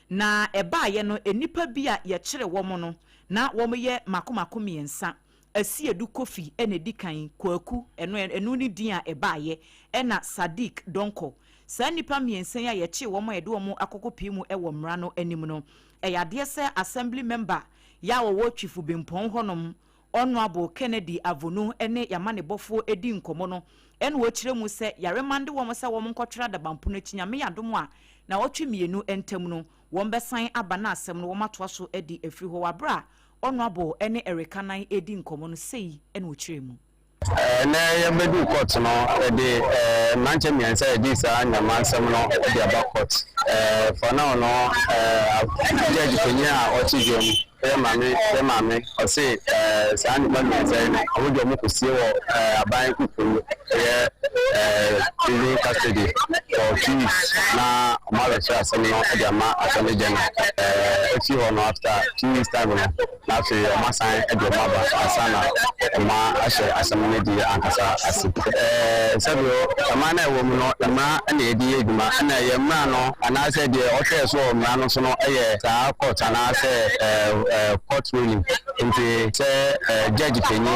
Speaker 4: na eba ye no enipa bi a ye kyere wo mo no na wo mo ye makomako miensa asiedu kofi ene dikan kwaku enu ni din a eba ye ena Sadik Donko sa nipa miensa ya ye kye wo mo ye de wo mo akokopie mu ewo mra no anim no eyade se assembly member ya wo Chief Obrempong honom Honorable Kennedy Avonu ene yamane bofo edi nkomo no ene wo kyerɛ mu sɛ yaremande wo mo sɛ wo mo nkɔtwera da bampo no kinyame yadom a na wotwe mienu entam no wo besan aba na asɛm no wo matoa so edi afiri ho wabra Honorable ene Erika nan edi nkomo no sei ene wo kyerɛ mu
Speaker 5: na ya bedu court no de manche miensa edi sa nyama asɛm no de aba court for now no judge kenya ochijom mame o say san man say ojo mo kusie wo aban kuku ye in custody for 2 weeks na mother say asem no e ama asem gen eti ho no after 2 weeks time no na say ma san e do ma ba asana ma ashe asem ne di ankasa asem sabio ama na ewo mu no ma na edi eduma na ye ma no ana say de o hwe so ma no so no e sa court ana say court ruling into say judge penny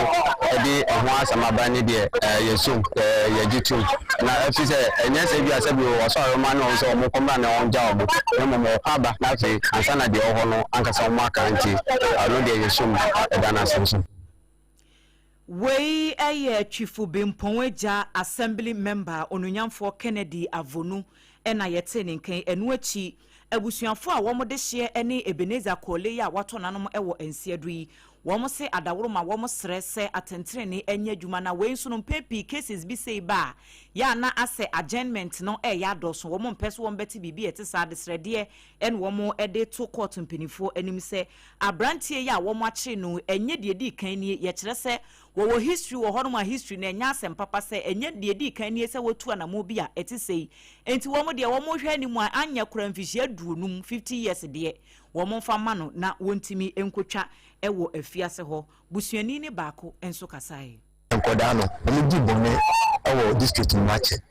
Speaker 5: edi ho asamaba ne de yesum yejitum na afi say enye say bi asabi o so aroma na so mo komra na on ja obo na mo aba na afi ansana de ho no ankasa mo aka nti aro de yesum edana so
Speaker 4: Wei Chief Obrempong wagya assembly member Onunyamfo Kennedy Avonu ena yete ne nkan enu achi abusuafo a womo de hye ene Ebenezer Kole ya wato nanom ewo ensiadu yi womo se adaworo ma womo sere se atentere ne anya adwuma na wei nso no pepi cases bi sei ba ya na ase adjournment no ya doso womo mpeso womo beti bibi ete sa de srede en womo ede to court mpenifo anim se abrantie ya womo akye no enye de di kan ni ye kire se wo history wo hono ma history na enya asem papa se enye de di kan ni se wotu anamo bi a ete sei enti womo de womo hwe ni mu anya kura mfihie aduonum 50 years de womo fa ma no na wontimi enkotwa ewo afiase ho busuani ne baako enso kasae
Speaker 6: enkoda no emu di bone ewo district mache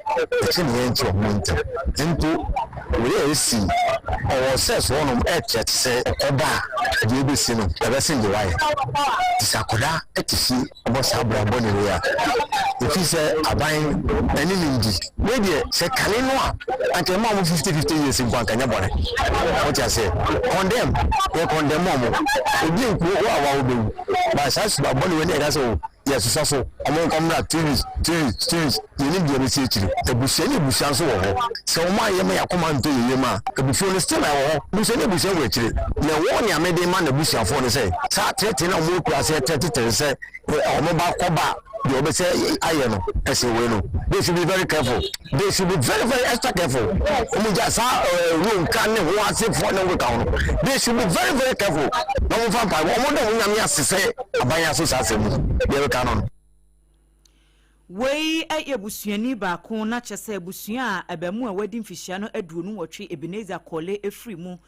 Speaker 6: ekini yento monta ento we esi owo ses wono echet se oba de ebesi no ebesi de wai disakoda etisi obo sabra bone we a efi se aban eni nindi we de se kale no a anke ma mo 50 years in kwan kanya bone what you say condemn we condemn mo obi nku wo awa obewu ba sas ba bone we na so yes so amon komra 2 weeks you need the research ebushani bushanso wo ho se o ma yema yakoma nto yema ebushani no still wo bushani bushan we chire na wo ni amede ma na bushafo ne se sa tete na mo kura se tete se o mo ba koba the obese ayeno ese we no they should be very careful they should be very very extra careful omo just room kan ne ho ase for no we kan they should be very very careful no mo fa pa omo do nyame asese abanya so sase mu they we kan on
Speaker 4: wei ebusuani ba ko na chese ebusua abamu a wadi mfihia no aduonu wotwe Ebenezer Kole efri mu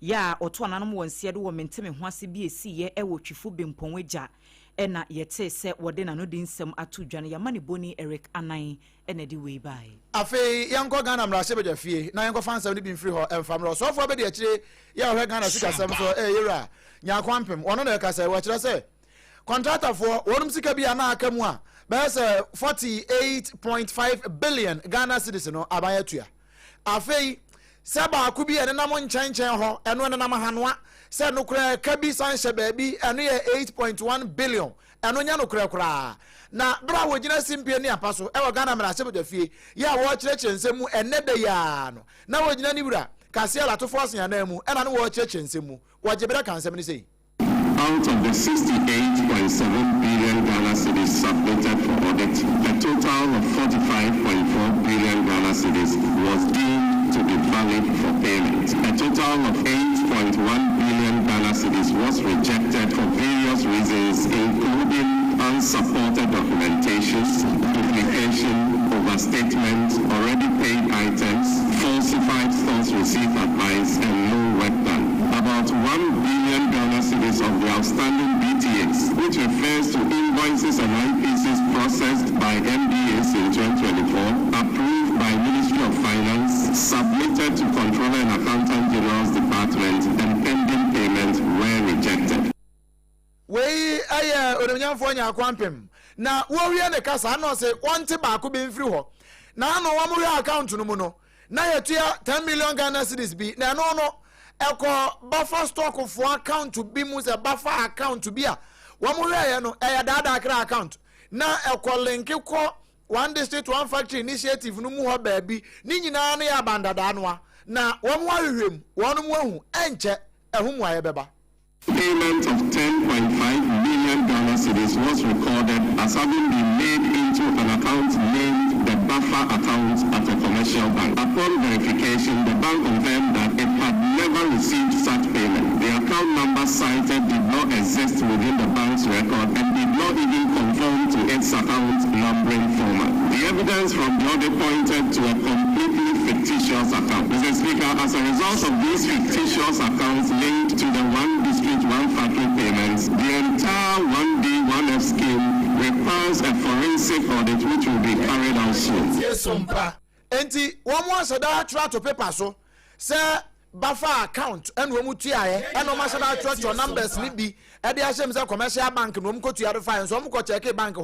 Speaker 4: ya oto ananom wonse de wo menteme ho ase bi esiye ewo twifu bempon agya ena yete se wode na no di nsem ato dwane yamane boni Eric Anan ena di wei bai
Speaker 1: afi yanko Ghana mra shebe fie na yanko fansem ni bi mfiri ho emfamro so fo be de akire ya ho Ghana sika sem so yera nya kwampem ono na ka se wa kire se contractor for wonum sika bi ana aka mu a There's 48.5 billion Ghana cedis no abaya tuya. Afei seba akubi ene na mo nchenchen ho eno ene na mahanoa se no kura kabi sanhye baabi eno ye 8.1 billion eno nya no kura na bra wo gina simpie ni apaso e wo Ghana mra chebe fie ya wo kireche nsemu ene de ya no na wo gina ni bra kase ala to force ya na mu ena no wo kireche nsemu wo jebere kan nsem ni sei.
Speaker 7: Out of the 68.7 billion Ghana cedis submitted for audit, a total of 45.4 billion Ghana cedis was deemed to be valid for payment. A total of 8.1 billion Ghana cedis was rejected for various reasons, including unsupported documentation, duplication, overstatement, already paid items, falsified funds received advice, and no work done. About 1 billion Ghana cedis of the outstanding BTAs, which refers to invoices and IPCs processed by MDAs in 2024, approved by Ministry of Finance, submitted to Controller and Accountant General's Department, and pending payment were rejected.
Speaker 1: We odomnyam fo nya kwampem na wo wie ne kasa no se wonte ba ko be mfiri ho na no wa mo account no mu no na yetua 10 million Ghana cedis bi na no eko buffer stock of account bi mu se buffer account bi a wo mo ye no dada akra account na eko link ko one district one factory initiative no mu ho ba bi ni nyina na ya bandada no a na wo mo ahwehwem wo no mo ahu enche ehum wa ye beba.
Speaker 7: Payment of 10.5 million Ghana cedis was recorded as having been made into an account named the buffer account at a commercial bank. Upon verification, the bank confirmed that it had never received such payment. The account number cited did not exist within the bank's record and did not even conform to its account numbering format. The evidence from the audit pointed to a completely fictitious account. Mr. Speaker, as a result of these fictitious accounts linked to the one district one factory payments, the entire 1D 1F scheme requires a forensic audit which will be carried out soon.
Speaker 1: Yes, Sompa. Enti, one more sada try to paper so, sir. Buffer account and we mutia and no matter that your numbers need be at the Ashem commercial bank no go to your fine so go check a bank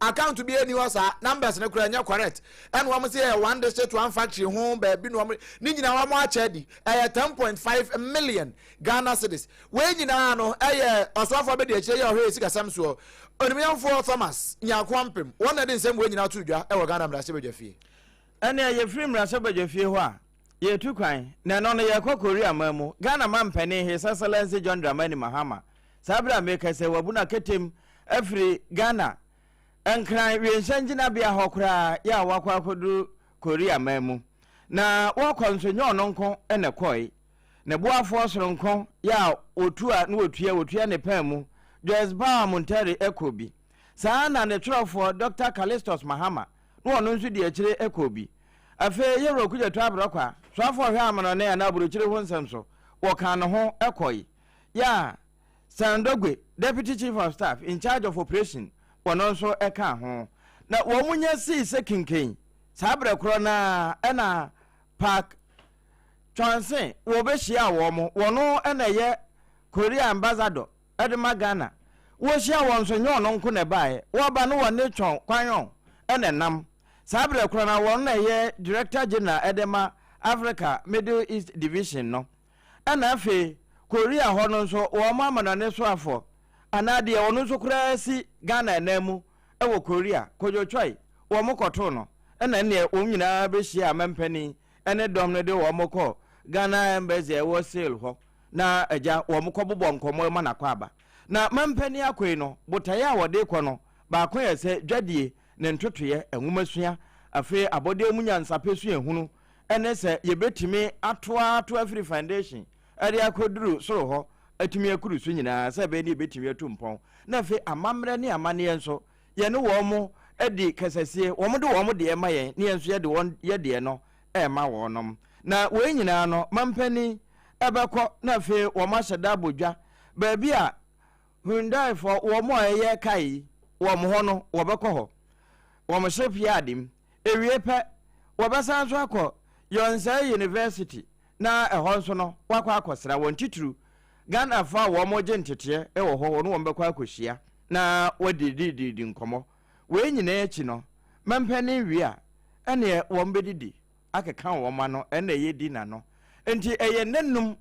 Speaker 1: account to be anywhere numbers no correct and one say one district one factory home baby no nina one more chedi 10.5 million Ghana cedis we nyina no also for be the che your here sika sam so onimian for Thomas nya kwampem one na den sem we nyina to dwa e wo Ghana mra sebedwa fie
Speaker 2: ene ye free mra sebedwa fie ho a ye tu kwan na no ye kwa Korea mamu Ghana mampani His Excellency John Dramani Mahama sabra meka se wabuna ketem afri Ghana enkran wiensanjina bia hokra ya wakwa akodu Korea mamu na wakonsonyo nonko ene koi ne boafo soronko ya otua na otua ne pamu Joyce Ba Montari ekobi saa na ne trofo Dr. Callistus Mahama no ono nso de akire ekobi afe yero kuja twabro kwa swafo hwe amano na na buruchire ho nsamso wo kan no ho ekoi ya Sandogwe Deputy Chief of Staff in charge of operation wono nso eka ho na wo munya si se kinken sabre kro na ena park Chonse wo be hia wo mo wono ena ye Korea ambassador edema Ghana wo hia wo nso nye ono nko na bae wo ba no wo ne twon kwanyon ena nam sabre kro na wo na ye Director General edema Africa Middle East Division no ana afi Korea ho no so wo ma manane so afo anade wo no so kura si Ghana enamu ewo Korea kojo choi wo mokoto no ena ne wo nyina be hia amampani ene dom no de wo moko Ghana embassy ewo sale ho na eja wo mokobobo nkomo ma na kwaba na mampani akoi no botaya wo de ko no ba ko ye se dwadie ne ntotoye enwomasua afi abode mu nyansape su ehunu ene se yebetimi atoa afri foundation ade akoduru soro ho atumi akuru su nyina se be ne yebetimi atumpon na afi amamre ne amane enso ye ne wo mo edi kasasie wo mo de wo mo de ema ye ne enso ye de won ye de no ema wo nom na we nyina no mampani ebekọ na afi wo ma hyeda bodwa ba bia Hyundai for wo mo eye kai wo mo ho no wo bekọ ho wo mo shepia adim ewie pe wo besa so akọ Yonsei University na ehọ nso no wakọ akọsra won tituru Ghana fa wo mo je ntete e wo ho no wo bekọ akọhia na wodidi nkomo we nyina echi no mampani wi a ene wo mbedidi akeka wo ma no ene ye di na no enti eye nenum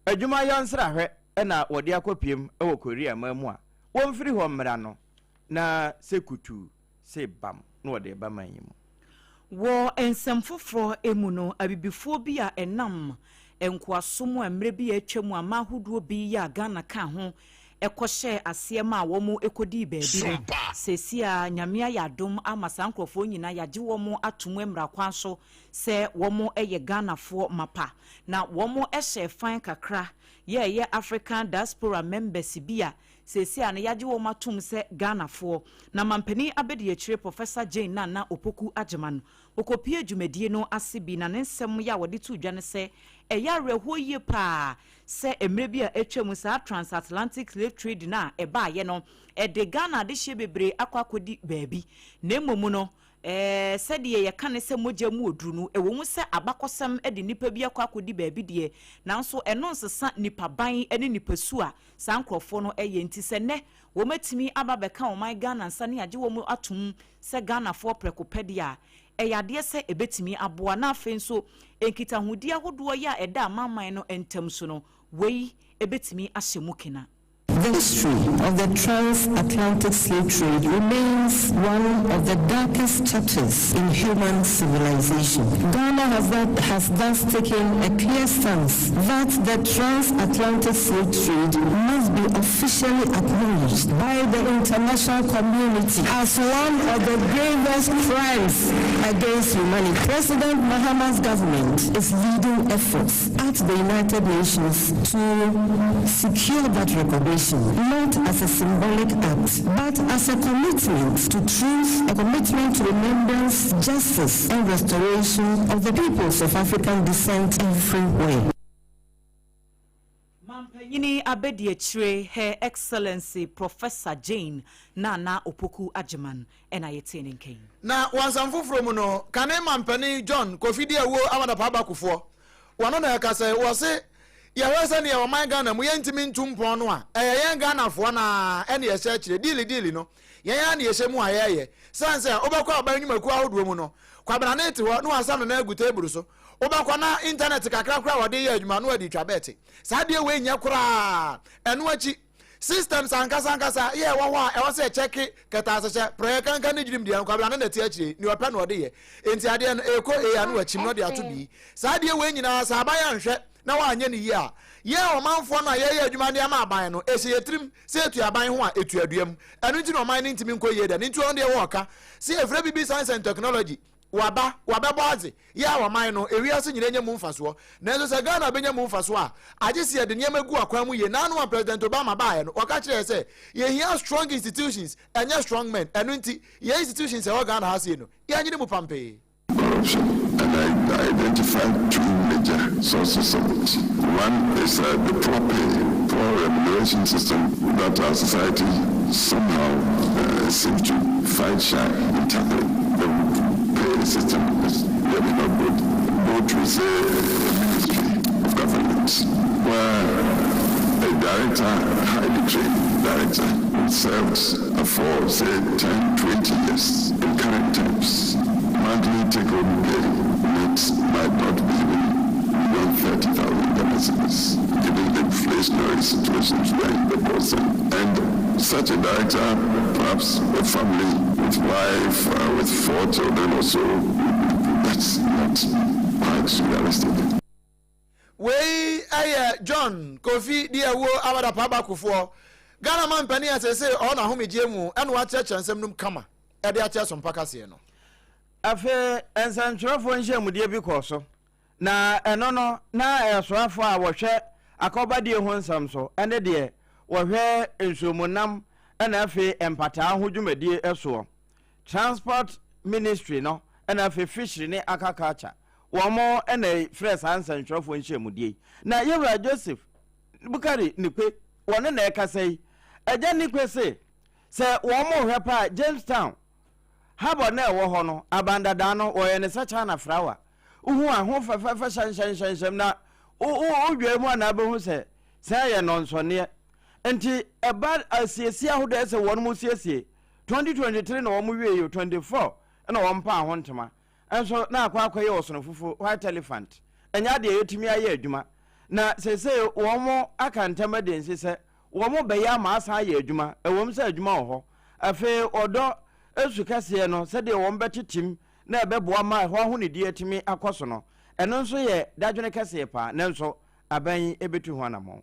Speaker 2: adwuma yonsra hwe ena wode akopiem ewo Korea mamu a wo mfiri ho mmra no na sekutu se bam no wode ba manyimu
Speaker 4: wo ensemfoforo emu no abibifo bi a enam enkoasomo amre bi atwam amahodo bi ya Ghana ka ho ekɔhyɛ asɛm a wɔn ekodi baabi sesia nyamia yadom amasankrofo nyina yagye wɔn atom mmra kwan so sɛ wɔn ɛyɛ Ghanafoɔ mapa na wɔn ɛhyɛ fan kakra yɛ African diaspora members bi a sesia na yagye wɔn atom sɛ Ghanafoɔ na mampani abedi akyire Professor Jane Nana Opoku Agyeman okopie dwumadie no ase bi na ne nsɛm ya wɔde to dwa ne sɛ ɛyɛ awerɛhoɔ yie paa sɛ emre bi a etwam sa transatlantic slave trade na eba ye no de Ghana de hye bebre akodi baabi na emomu no sɛ de ye ka ne sɛ mogya mu oduru no ewo mu sɛ abakosam de nipa bi akodi baabi de nanso ɛno nsesa nipa ban ne nipa su a sankrofo no ɛyɛ nti sɛ ne wo matimi aba bɛka o man Ghana nsa ne agye wo mu atum sɛ Ghana fo prekopedia ɛyade sɛ ebetimi aboa na afen so enkitahudi ahodoɔ ya ɛda amanman no entam so no wei ebetimi ahyemu kena.
Speaker 8: The history of the transatlantic slave trade remains one of the darkest chapters in human civilization. Ghana has thus taken a clear stance that the transatlantic slave trade must be officially acknowledged by the international community as one of the gravest crimes against humanity. President Mahama's government is leading efforts at the United Nations to secure that recognition, not as a symbolic act, but as a commitment to truth, a commitment to remembrance, justice, and restoration of the peoples of African descent everywhere.
Speaker 4: Mampanyini abedi akyire Her Excellency Professor Jane Nana Opoku Agyeman ena yete ne nkan.
Speaker 1: Na wansamfoforo mu no kane mampani John Kofidi Awo amada pa bakufo. Wano na yakase wo se yawesa ne yawo man Ghana mu yentimi ntumpon no a yen Ghana fo na ene ye hye kire dili no yen ya ne ye hye mu ayeye sanse obekwa abanyumaku ahodo mu no kwabana na ete ho no asam na agu table so obekwa na internet kakra wode ye adwuma no adi twabete saa de we nya kura eno achi systems ankasa ye wo ho a e wo se check keta se prayer kankan ne gidim dia kwabana na ti akire ni opa na ode ye enti ade no eko ya no achim no de ato bi saa de we nyina saa baya nhwe na wa anya ni yi a ye o manfo na ye adwuma de ama aban no ese yetrim se etu aban ho a etu aduam enu nti no man ni ntimi nko ye da ni nti on de wo ka se efre bibi science and technology waba boaze ye a man no ewiase nyina nya mu mfaso na eso se Ghana benya mu mfaso a age se de niam agu akwan mu ye na no President Obama ba no o ka kire se ye here strong institutions enya strong men enu nti ye institutions e wo Ghana ha se no ye anyine mu pampe.
Speaker 7: And I identified two major sources of it. One is the poor remuneration system that our society somehow seems to find shy in tackling. The pay system is really not good. Go to, say, a ministry of government where a director, highly trained director, serves for, say, 10, 20 years in current times. Monthly take-home pay might not be even beyond 30,000 Ghana cedis, given the inflationary situations we're in the person. And such a director, perhaps a family with wife, with 4 children or so, that's not quite realistic.
Speaker 1: John Kofi Awo amada pa bakufo Ghana man penny as I say on a home jemu and what church and some kama at the church on Pacasiano.
Speaker 2: Afe ensantrofo nhye mudie bi koso na eno no na esoafo a wo hwe akobadie ho nsam so ene de wo hwe ensumunam ena afe empata ho dwumadie eso transport ministry no ena afe fishery ne agriculture wo mo ena fresh ensantrofo nhye mudie na Yewra Joseph Bukari nikwe wone na ekasai eje nikwe se wo mo hwe pa Jamestown habo na ewo ho no Apam Dadaa no wo ye ne sacha na frawa uhu aho fafafa shan na udwe mu na be hu se ye no nsone enti eba asiesi ahodo ese won mu siesie 2023 na wo mu wie 24 na wo mpa ho ntema enso na akwa ye osono fufu white elephant enya de yetumi aye adwuma na sese wo mo aka ntema de nsi se wo mo be ya ma asa aye adwuma ewom se adwuma wo ho afi odo esu kase no se de wo mbetetim na ebeboa ma ho ho ne die atimi akoso no eno nso ye dadwene kase pa na nso aban ebetu ho anamo.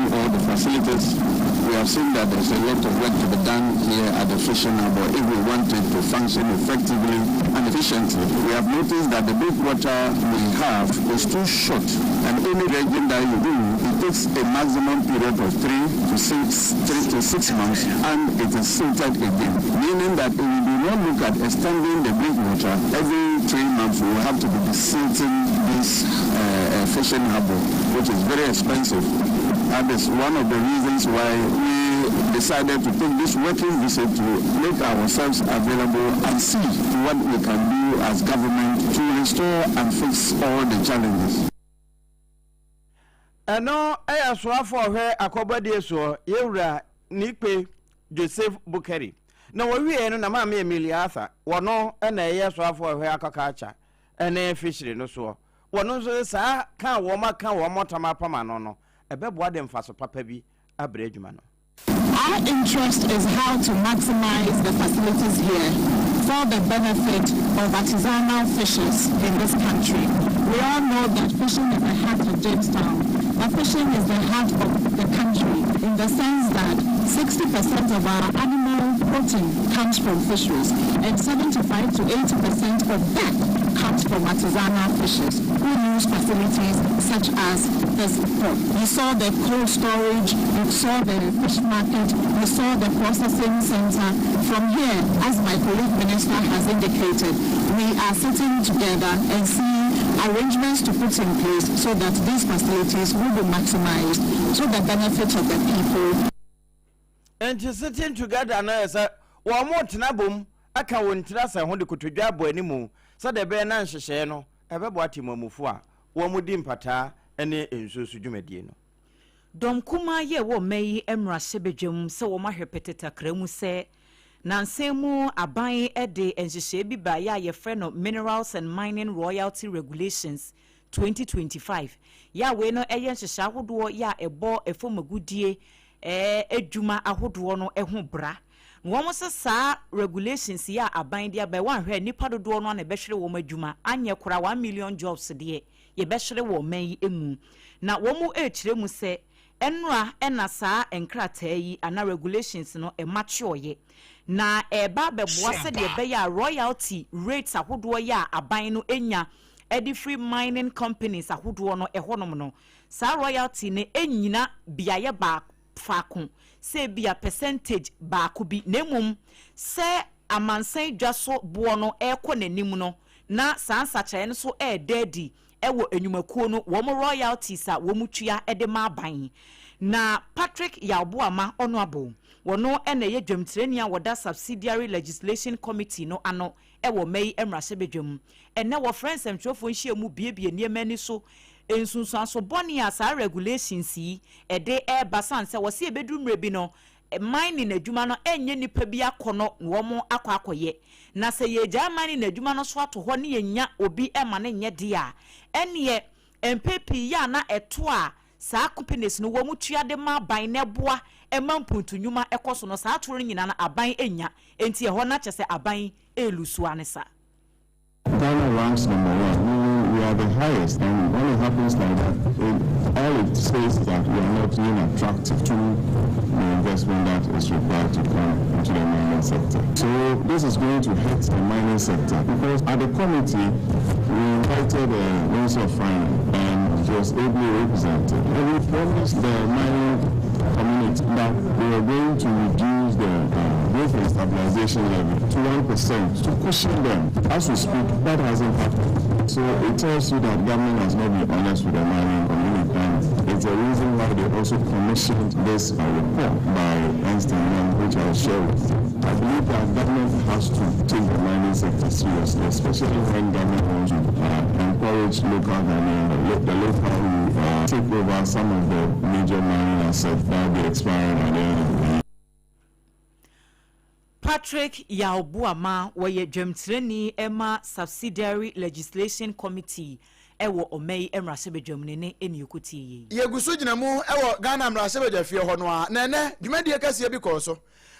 Speaker 7: All the facilities, we have seen that there's a lot of work to be done here at the fishing harbor if we want it to function effectively and efficiently. We have noticed that the breakwater we have is too short, and any region that you do, it takes a maximum period of 3 to 6 months, and it is silted again, meaning that if we do not look at extending the breakwater, every 3 months we will have to be desilting this fishing harbor, which is very expensive. That is one of the reasons why we decided to take this working visit to make ourselves available and see what we can do as government to restore and fix all the challenges.
Speaker 2: Eno eya soafo hwe akobadie so Yewra Nikpe Joseph Bukari na wawie no na mama Emilia Arthur wono na eya soafo hwe akakacha ene fishery no so wono so sa ka wo maka wo motama pama no ebeboa dem faso papa bi abre adwuma no.
Speaker 9: Our interest is how to maximize the facilities here for the benefit of artisanal fishers in this country. We all know that fishing is the heart of Jamestown, but fishing is the heart of the country in the sense that 60% of our animal protein comes from fisheries and 75 to 80% of that comes from artisanal fishers who use facilities such as this port. You saw the cold storage, you saw the fish market, you saw the processing center. From here, as my colleague minister has indicated, we are sitting together and seeing arrangements to put in place so that these facilities will be maximized to the benefit of the people.
Speaker 2: And to sitting together now is one more tenabum, I can win Trasa when the Kutujabo anymore, so the bear nan sheno, ever bought him mufua, one would impata, and in Susujumedino.
Speaker 4: Dom kuma ye wo meyi emra sebejum se wo mahwepeteta kremu se nansemu aban ede enhyehyɛ bi ba ya ye frɛ no Minerals and Mining Royalty Regulations 2025 ya we no eye nhyehyɛ ahodoɔ ya ɛbɔ efomagudie edwuma ahodoɔ no ɛho bra no wɔn se saa regulations ya aban dia ba wanhwɛ nipa dodoɔ no na bɛhwere wɔn adwuma anye kora 1 million jobs deɛ ye bɛhwere wɔn man emu na wɔn mu ekyire mu se enra ena saa enkrataa yi ana regulations no emachoye na eba beboa se de beya royalty rates ahodo ya aban no enya edi free mining companies ahodo no ehonom no saa royalty ne enyina biaye ba faako se bia percentage ba ko bi nemum se amansan dwaso bo no ekɔ nanim no na saa nsakyɛ no so daddy ewo enyumakuo no wo royalties a wo mutua edema aban na Patrick Yabuama Honorable wono ene ye dwamtireni a woda subsidiary legislation committee no ano ewo mei emrasebedwam ene wo friends emtwofo nhie mu biebie niema ni so ensunsun so boni asa regulations yi ede basan se wo se ebedu mre bi no mining adwuma no enye nipa bi akono wo mo akwakoye na se ye gya mining adwuma no so ato ho ne yenya obi ema ne nye de a ene MPP ya na eto a saa companies no wo mu tua de ma ban ne boa ema mpuntu nyuma ekoso no saa toro nyina na aban enya enti ho na kyese aban elusu anesa.
Speaker 7: Ghana ranks number 1. We we are the highest. And when it happens like that, all it says is that we are not being attractive to the investment that is required to come into the mining sector. So this is going to hit the mining sector, because at the committee, we invited the Minister of Finance, and he was ably represented. And we promised the mining community that we are going to reduce the growth and stabilization level to 1% to cushion them. As we speak, that hasn't happened. So it tells you that government has not been honest with the mining community, and it's a reason why they also commissioned this report by Ernst & Young, which I'll share with you. I believe that government has to take the mining sector seriously, especially when government wants to encourage local Ghanaians, the local who take over some of the major mining assets that will be expiring at the end of the year.
Speaker 4: Patrick Yaubuama were Jemtreni Emma Subsidiary Legislation Committee. Ewo omei emrasebe Germany eni yukuti.
Speaker 1: Yegusu jinemu ewo Ghana emrasebe jefie hono a nene dwumadi akase bi ko so.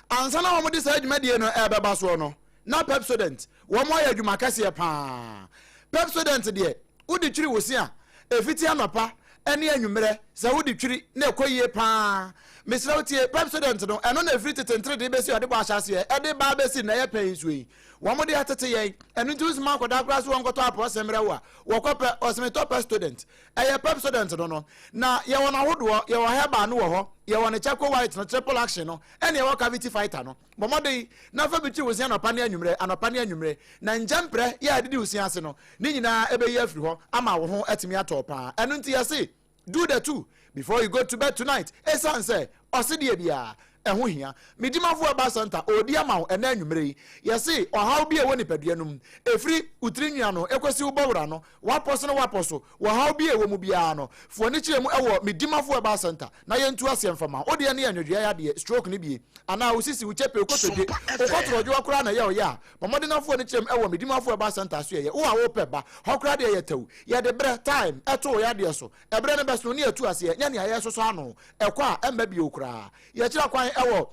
Speaker 1: Ansa na wo modi sa dwumadi no ebeba so no. Na Pepsodent wo mo ya dwuma kase pa. Pepsodent de udi twiri wosi a efiti anopa ene anwumere sa udi twiri na ekoyie pa. Mr. Otie Pepsodent no eno na efiti tentre de besi ode bo ahyase ede ba besi na ye pen suyi. Wamodi atete ye enu ntus ma koda kra so wonkoto apo semre wo wokope osmeto pe student eye pep student no na ye wona hodo ye wo heba no wo ho ye wona chako white no triple action no ene ye wo cavity fighter no bomodi na fa bichi wosia no pane anwumre na njempre ye adidi wosia ase no ni nyina ebe ye afiri ho ama wo ho atimi atopa enu nti ye say do the two before you go to bed tonight esan say osidi bia eho hia midimafo aba center odi amawo ena anwumre yesi ohaw bi ewo nipaduanum efri utrinwa no ekosi ubowra no waposo ohaw bi ewo mu bia no fo ni kiremu ewo midimafo aba center na yentu asem odi ene anwodua ya de stroke ni bi ana usisi uchepe okotode okotrojo akura na ye oya pomodinafo ni kiremu ewo midimafo aba center so ye wo a wo peba hokura de ye tawu ye de bre time eto ya de so ebre ne beso ni etu ase nya ne aye so ano ekwa emba bi okura ye kira kwan ewo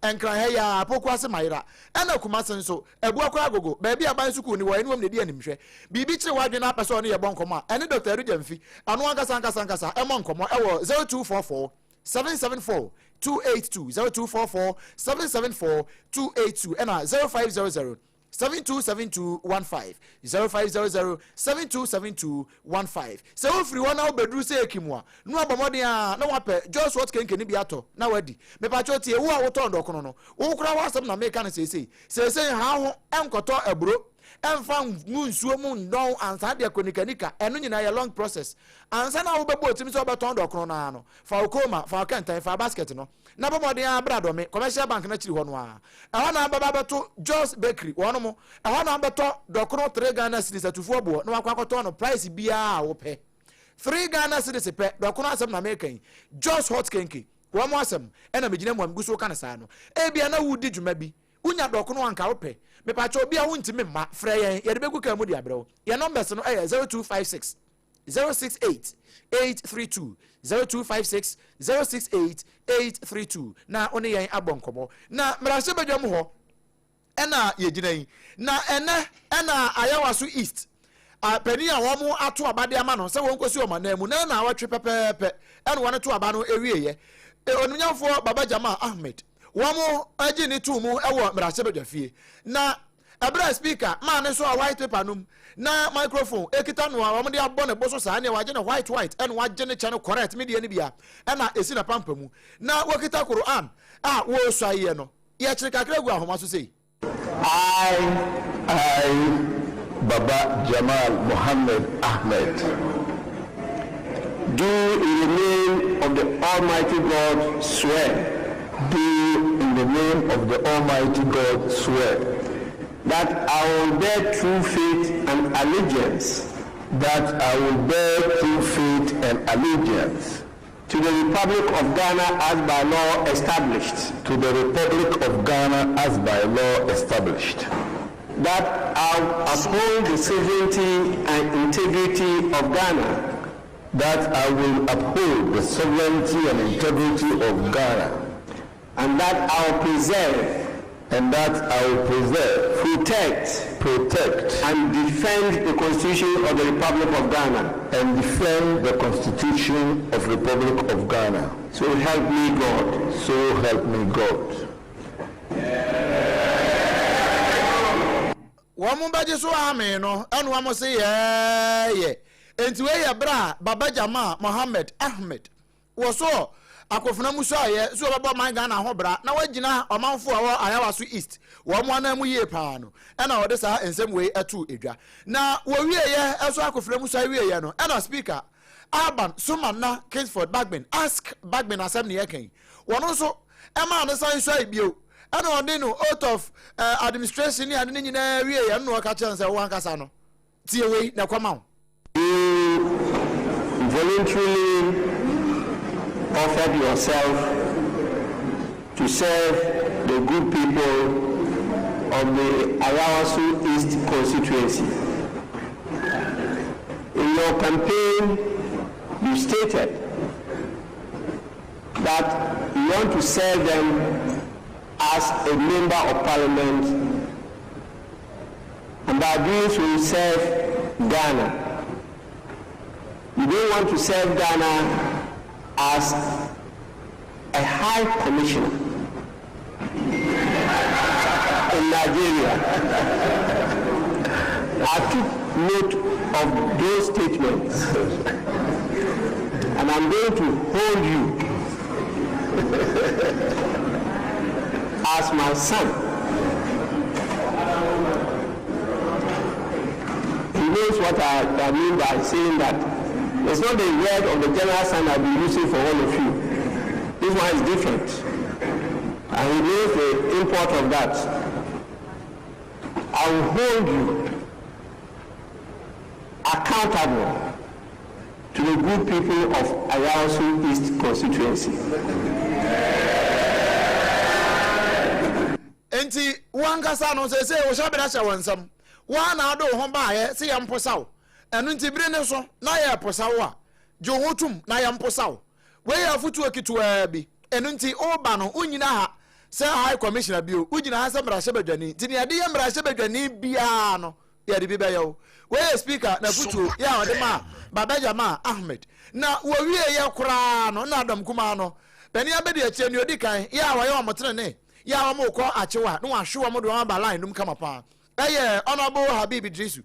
Speaker 1: enkran he ya pokwase mayira ena kumase nso ebu akwa agogo baabi aban suku ni wo enwom ne di animhwe bibi kire wadwe na apese ne ye bonkomo ene Dr. Rujamfi anu ankasa emo nkomo ewo 0244 774 282 0244 774 282 ena 0500 727215 0500 727215 se wo free one na bedru se ekimwa no abomodin a na wape just what kenkeni bi ato na wadi me pa chotie wo a wo tondo kono no wo kura wasem na meka na sesei ha ho enkoto aburo emfa nsuo mu ndon ansa de konikanika eno nyina ya long process ansa na wo bebo otimi so betondo kono na no fa okoma fa kantan fa basket no na bomodin abrado me commercial bank na chiri ho no a ehona ababa beto Jos Bakery wono mo ehona beto dokono 3 Ghana cedis atufo bo na wakwakoto no price bia wo pe 3 Ghana cedis pe dokono asem na mekan Jos hot kenke wo mo asem ena megina mo amguso kana sa no e bia na wudi dwuma bi unya dokono anka wo pe me pa cho bia wontimi ma frɛ yen ye de begu kan mu di abrɛw ye numbers no 0256 068 832 0256 068 832 na one yen abonkomo na mrase badwam ho ena ye ginan na ena ayawaso east apani a wo mu ato abade ama no se won kosi o manamu na watwe pepepe ena won to aba no ewieye onunyafo baba Jama Ahmed womo agi ni tu mu ewo mrase badwafie na abra speaker man so a white paper num na microphone ekita no a womo de abɔ ne boso saa ne waje ne white and waje ne channel correct media ne bia na esi na pampa mu na wakita Quran a wo so aye no ye kire kakra gu ahoma so sei
Speaker 10: I Baba Jamal Muhammad Ahmed do in the name of the Almighty God swear in the name of the Almighty God swear that I will bear true faith and allegiance to the Republic of Ghana as by law established, that I will uphold the sovereignty and integrity of Ghana, and that I will preserve, and that I will preserve, protect, and defend the Constitution of the Republic of Ghana, and defend the Constitution of the Republic of Ghana. So help me God. So help me God.
Speaker 1: Wamumbaji so ame no anu wamo say yeah. Enti we ye bra Baba Jama Mohammed Ahmed. Wo so akofuna muso aye so baba man Ghana ho bra na wagina omanfo awo ayawaso east wo mo na mu ye pa no e na wode sa ensem we atu edwa na wo wie ye eso akofuna muso aye wie ye no e na speaker Alban Sumanna Kingsford Bagman ask Bagman asem ne yeken wono so e ma no san so ibio and on no out of administration and nyina wie ye no ka chance wo ankasa no tie we na kwama
Speaker 10: you voluntarily offered yourself to serve the good people of the Ayawaso East constituency. In your campaign, you stated that you want to serve them as a member of parliament, and by doing so you serve Ghana. You don't want to serve Ghana as a high commissioner in Nigeria. I took note of those statements, and I'm going to hold you as my son. He knows what I mean by saying that. It's not the word of the general son I'll be using for all of you. This one is different. And he knows the import of that. I will hold you accountable to the good people of Ayawaso East constituency.
Speaker 1: Enti wankasa no se wo shabira sha wansam wa na ado ho ba ye se yam posaw enu nti bire ne so na ye posaw a jo hotum na yam posaw we ya futu akitu bi enu nti oba no unyina ha se high commissioner bi o unyina ha se mra shebadwani ti ne ade ye mra shebadwani bia no ye de bi be yo we speaker na futu ya ode ma Baba Jama Ahmed na wo wie ye kura no na adam kuma no bani abedi achi ni odi kan ya wa ye omotre ne ya wa mo ko achewa no ahwe wa mo do ba line num kama pa eye honorable Habib Idrisu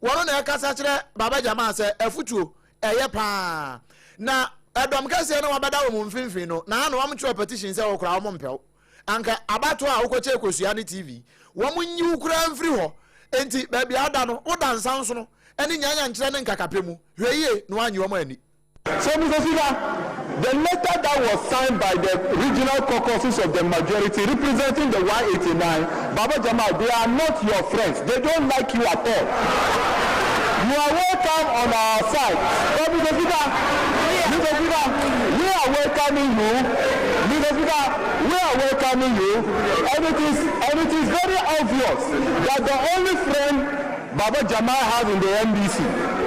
Speaker 1: wono na yakasa kire Baba Jama se afutuo eye pa na edom kase na wabada wo mfimfin no na na wam chwa petition se wo kura wo mpew anka abato a wo ko che kosua ni TV wo munyi wo kura mfiri ho enti ba bia ada no wo dansan so no eni nyanya nkire ne nkakapemu hweye no anyi wo mani.
Speaker 10: So Mr. Speaker, the letter that was signed by the regional caucuses of the majority representing the 189, Baba Jama, they are not your friends. They don't like you at all. You are welcome on our side. So Mr. Speaker, we are welcoming you. Mr. Speaker, we are welcoming you. And it is very obvious that the only friend Baba Jama has in the NDC,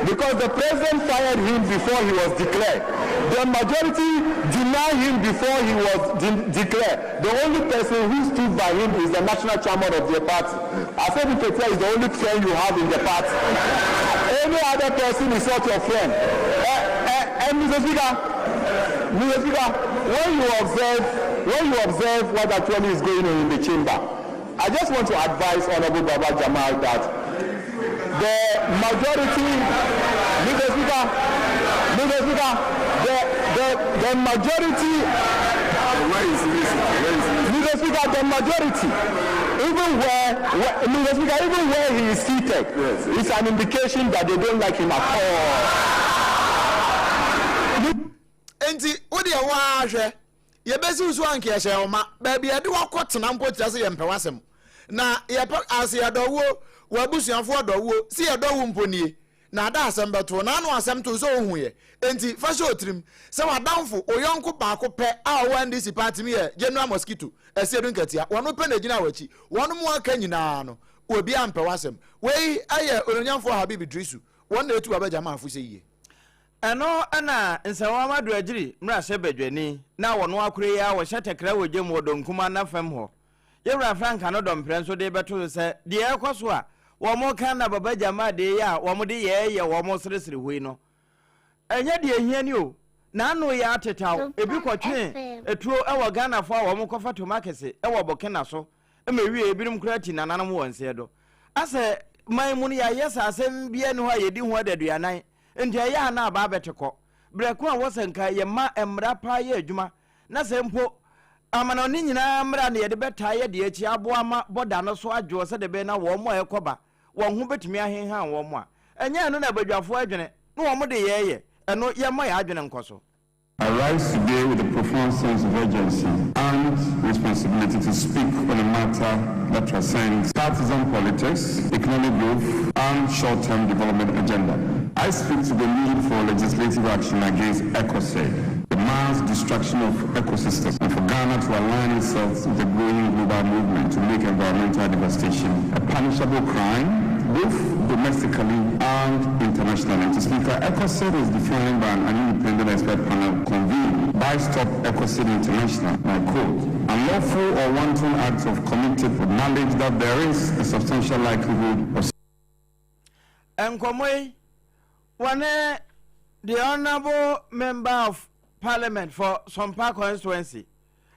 Speaker 10: because the president fired him before he was declared. The majority denied him before he was declared. The only person who stood by him is the national chairman of the party. Asare Apam is the only friend you have in the party. Any other person is not your friend. And Mr. Speaker, when you observe what actually is going on in the chamber, I just want to advise Honorable Baba Jama that the majority, Mr. Speaker, the majority, Mr. Speaker, the majority, even where he is seated, is an indication that they don't like him at all.
Speaker 1: Enti odi e wa hwe ye besi usu anke ye hye oma ba bia de wakotena mpo tira se ye mpewasem na ye as ye dowo wabusuafo dowo si ye dowo mponie na ada asem beto na anu asem to so ohun ye enti fa sho otrim se wadamfo oyonko baako pe a wo NDC party mi ye General Mosquito esiedu nkatia wono pe na gina wachi wono mu aka nyina no obi ampewasem wei aye ononyamfo Habib Idrisu won na etu Baba Jama afu se yiye
Speaker 2: eno ana nsawa madu agiri mra se badwani na wono akure ya wo hyetekra wogem wodonkuma na fam ho yewra franka no dom prenso de beto se de ekoso a wo mo kan na baba jama de ya wo mo de ye wo mo seresere hoi no enye de ehia ni o na anu ya atetaw ebi kwotwe etuo ewo Ghana fo wo mo kofa to market ewo Burkina so emewie ebirum krati na nanam won se do ase man mu ya yesa asem bia ne ho yedi ho adaduanan enti ya na aba beteko breko a wosenka ye ma emra pa ye adwuma na se mpo amana oni nyina mra na ye de beta ye de achi aboa ma boda no so adwo se de be na wo mo ekoba wo ho betumi ahenhan wo mo a enye no na badwafo adwene no wo mo de ye eno ye mo ya adwene nkoso.
Speaker 7: I rise today with a profound sense of urgency and responsibility to speak on a matter that transcends partisan politics, economic growth, and short-term development agenda. I speak to the need for legislative action against ecocide, the mass destruction of ecosystems, and for Ghana to align itself with the growing global movement to make environmental devastation a punishable crime, both domestically and internationally. Mr. Speaker, ecocide is defined by an independent expert panel convened by Stop Ecocide International, I quote, unlawful or wanton acts of committed with knowledge that there is a substantial likelihood of...
Speaker 2: Enkomoi, one the Honorable Member of Parliament for Sompa constituency,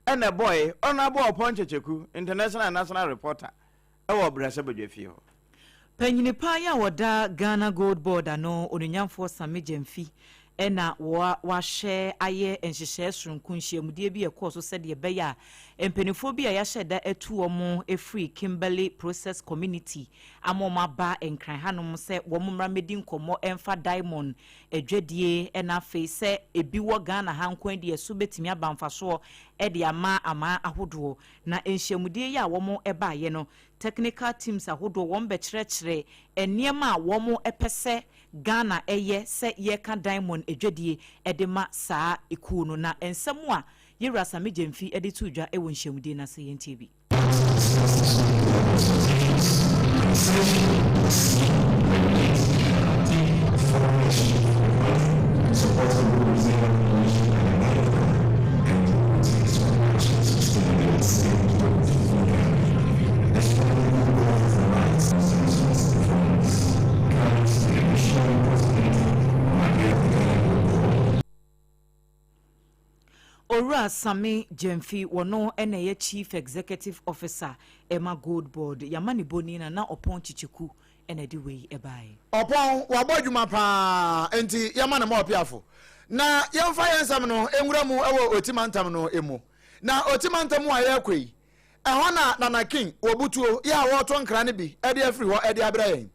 Speaker 2: and a boy, Honorable Ponchecheku, international and national reporter, our Brasabujefio.
Speaker 4: Penyinipa ya wada Ghana Gold Board ano onyamfo Sami Jemfi ena wa share aye enhyehyɛ sronkunhye mudie bi ekoso sɛde beya empenifo bi ya hyɛda etu omo efree Kimberley Process Community amoma ba enkran hanom sɛ wo mmra medi nkomo emfa diamond edwedie ena fe sɛ ebi wo Ghana hankwan de so betimi abamfaso ede ama ahodo na enhyemudie ya wo mo eba ye no technical teams ahodo wo mbɛkyerɛkyerɛ eniema wo mo epese Ghana eye se ye ka diamond edwedie edema saa ikuno na ensemu a yewra Sami Jemfi editu dwa ewo nhyemude na se yenti bi Ora Sami Jemfi wono ene ye Chief Executive Officer Emma Gold Board yamani boni na opon chichiku ene di wei ebai
Speaker 1: opon wabodwuma pa enti yamane ma opiafo na yemfa yensam no enwura mu ewo otimantam no emu na otimantam a ye kwei ehona na Nana King wobutuo ya wo to nkra ne bi ede afri ho ede abrayen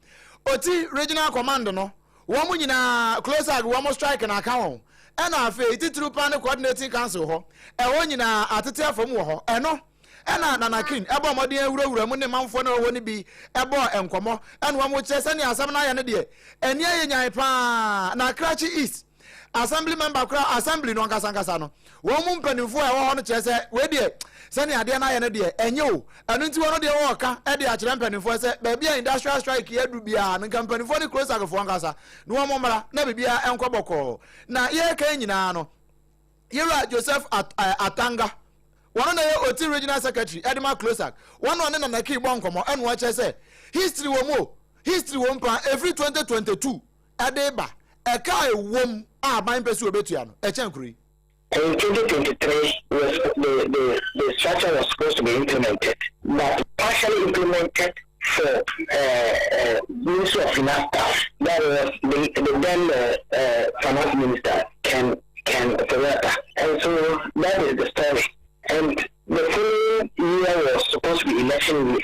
Speaker 1: oti regional command no wo mu nyina closer wo mo strike na account ena afi titru pan coordinating council ho eho nyina atete afom wo ho eno ena Nana King ebo modin awurawura mu ne manfo na wo ne bi ebo enkomo ena wo mo kyese ne asam na ya ne de eni ayenyan pa na Krachi East assembly member kra assembly no nkasa no wo mu mpanimfo e wo ho no kyese we de sani ade na ya ne de enye o enu nti wo no de wo ka e de a kyerɛ mpanimfo se ba bia industrial strike ya du bia no mpanimfo ne close agfo nkasa no wo mmara na bibia enkobɔkɔ na ye ka nyina no yera Joseph Atanga one na ye oti regional secretary Edema Closak one on na Nana King bonkomo enu wa kyerɛ history wo mpa every 2022 adeba eka ewom a ban pesi obetua no e chankuri.
Speaker 11: In 2023, the structure was supposed to be implemented, but partially implemented for Ministry of Finance staff. That was the then Finance Minister, Ken Ferrata. And so that is the story. And the following year was supposed to be election year.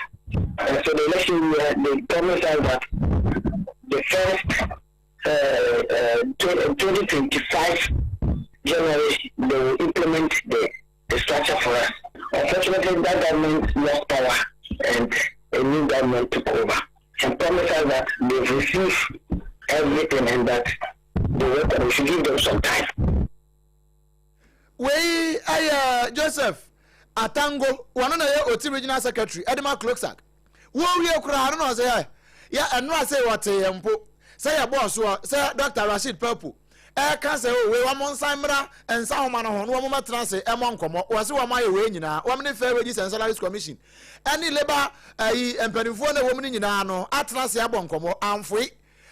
Speaker 11: And so the election year, they promised us that the first 2025 January, they will implement the structure for us. Unfortunately, that government lost power and a new government took over and promised us that they've received everything and that we should give them some time.
Speaker 1: Joseph Atango, one of the OT regional secretary, Edema Cloaksack. Who we are crying on say, yeah, and no say what say a boss, say Dr. Rashid Purple. can say we wa mon samra and sa homa no ho no mo metra say e mon komo wo se wo ma ye we nyina wo me fair wages and salaries commission any labor empanifo na wo me nyina no atra say abon komo amfoi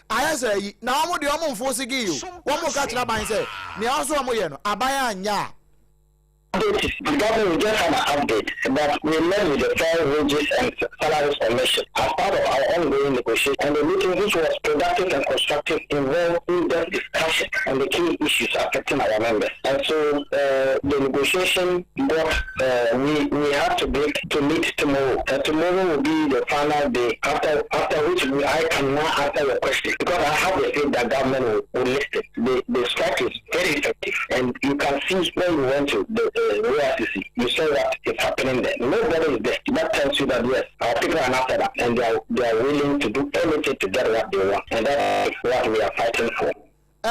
Speaker 1: aya say na wo de wo mfo sigi yo wo mo ka tira ban say ne also wo ye no abaya anya.
Speaker 11: The government will just have an update, but we met with the Fair Wages and Salaries Commission as part of our ongoing negotiation, and the meeting, which was productive and constructive, involved in-depth discussion on the key issues affecting our members. And so the negotiation got, we have to meet tomorrow. Tomorrow will be the final day, after which I can now answer your question, because I have the faith that government will listen. The strike is very effective, and you can see when you went to the you say what is happening there. Nobody is there. That tells you that yes, our people are after that, and they are willing to do anything to get what they want, and that's what we are fighting for.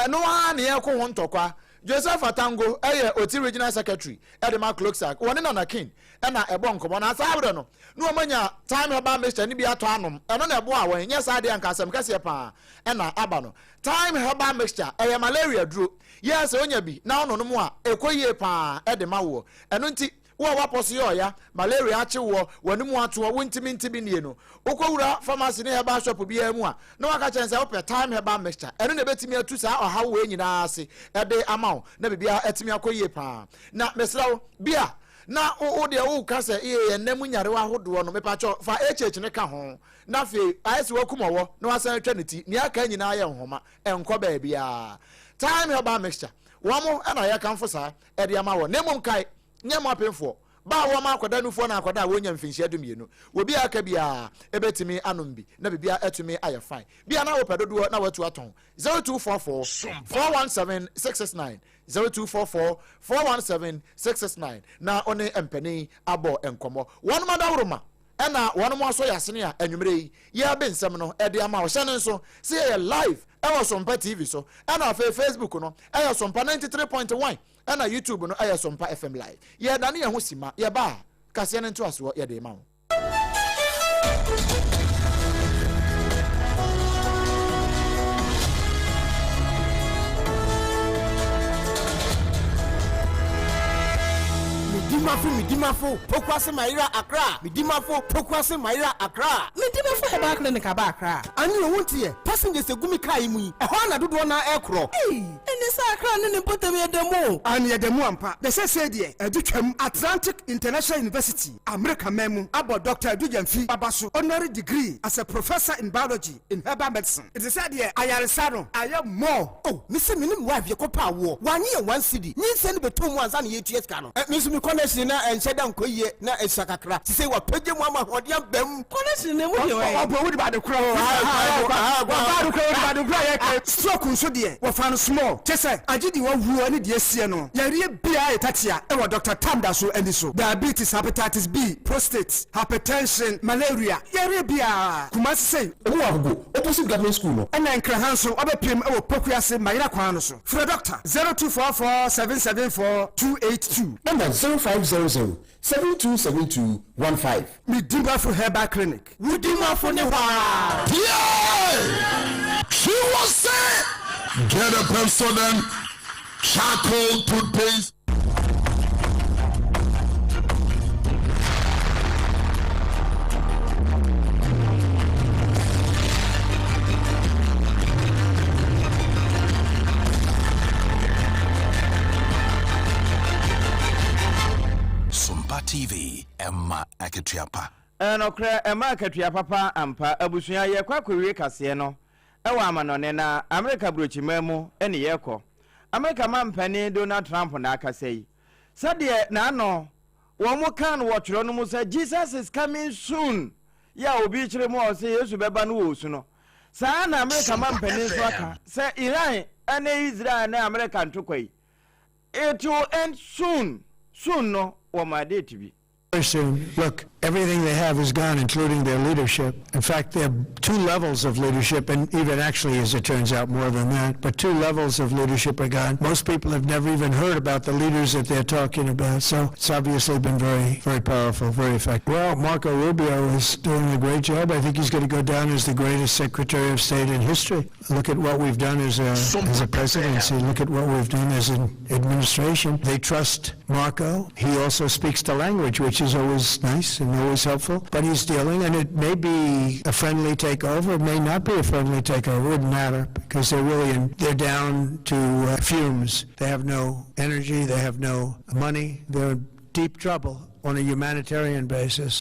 Speaker 1: No one here ko won tokwa Joseph Atango Oti regional secretary Edema Clocksack one na king na ebon komo na asabro no omanya time heba mixture ni bi ato anom eno na ebo a won nya sa de ankasem kase pa na aba no time heba mixture malaria duro yes onya bi na ono no mu a ekoyie pa edema wo eno nti wo waposo yo ya malaria ache wo wani mu ato wo ntimi nie no okowura pharmacy ne heba shop bi amu a na waka chense wo time heba mixture eno na betimi atu sa oha wo nyina ase ede amaw na bibia etimi akoyie pa na mesrawo bia na o de o ka se ye nemu nyarewa hodo no mepacho fa HH ne ka ho na fe ayesi wakumowo na wasan twaniti ni aka nyina ye nhoma enko ba bia time heba mixture wamo na ye kan fosa e de amawo nemum kai nyem apemfo ba wo ma akoda nufo na akoda wo nya mfinhia dumienu obi aka bia ebetimi anombi na bibia etumi aye fine bia na wo pedodo na watu aton 0244 417 669 0244 417 669 na one empani abo enkomo wonu madawroma ena wonu mo aso yasene a anwumre ya be nsem no e de ama wo hye nso se ye live e wo Sompa TV so ena Facebook no e ye Sompa 93.1 ena YouTube no e ye Sompa FM live ye dane ye ho sima ye ba kase ne nto aso ye de ma wo
Speaker 12: Midimafo, Pokwase Maira Accra, Midimafo, Pokwase Maira Accra. Midimafo heba clinic aba Accra. Ani o wonti ye, passengers egumi kai mu yi. E ho na dodo na ekro. Eni sa Accra ne potem ye demo. Ani ye demo ampa. De se de edutwam Atlantic International University, America memu, abo Dr. Adujamfi Babaso, honorary degree as a professor in biology in herbal medicine. It is said here, ayaresa no, ayam more. Oh, me se minim wife ye kopa wo. Wani ye 1 cedi. Nyi se ne betom ansa na ye tues ka no. Me so me connection na encheda nkoye na esakakra ti say wa pege mu ama hodiam bam connection ne mu ye wa obo wo di ba de kro ba de kro ye ka stroke nso de wo fa no small chese agidi wa wu ani de asie no yare bia etatia e wa Dr. Tamda so andi so diabetes, hepatitis B, prostate, hypertension, malaria yare bia kuma say wo ago opposite government school no na nkra hanso obepiem e wo pokuase mayira kwan no so for doctor 0244 774 282 number 0500-727215. Midimafo Herbal Clinic. Midimafo ne wa.
Speaker 13: Yeah! She was saying, get a Pepsodent charcoal toothpaste.
Speaker 14: TV Emma Aketiapa
Speaker 2: Enokre Emma Aketiapa pa ampa abusua ye kwakwewie kase no ewa amanone na America brochi memu ene yeko America mampani Donald Trump na akasei sade na ano wo mo kan wo twero no mo say Jesus is coming soon ya obi kire mo o say Yesu beba no wo su no sa na America mampani so aka say Iran ene Israel na America ntokwai it will end soon no what my day to be.
Speaker 12: Look,
Speaker 15: everything they have is gone, including their leadership. In fact, there are 2 levels of leadership, and even actually, as it turns out, more than that. But 2 levels of leadership are gone. Most people have never even heard about the leaders that they're talking about. So it's obviously been very, very powerful, very effective. Well, Marco Rubio is doing a great job. I think he's going to go down as the greatest Secretary of State in history. Look at what we've done as a presidency. Look at what we've done as an administration. They trust Marco. He also speaks the language, which is always nice and always helpful. But he's dealing, and it may be a friendly takeover. It may not be a friendly takeover. It wouldn't matter because they're down to fumes. They have no energy. They have no money. They're in deep trouble on a humanitarian basis.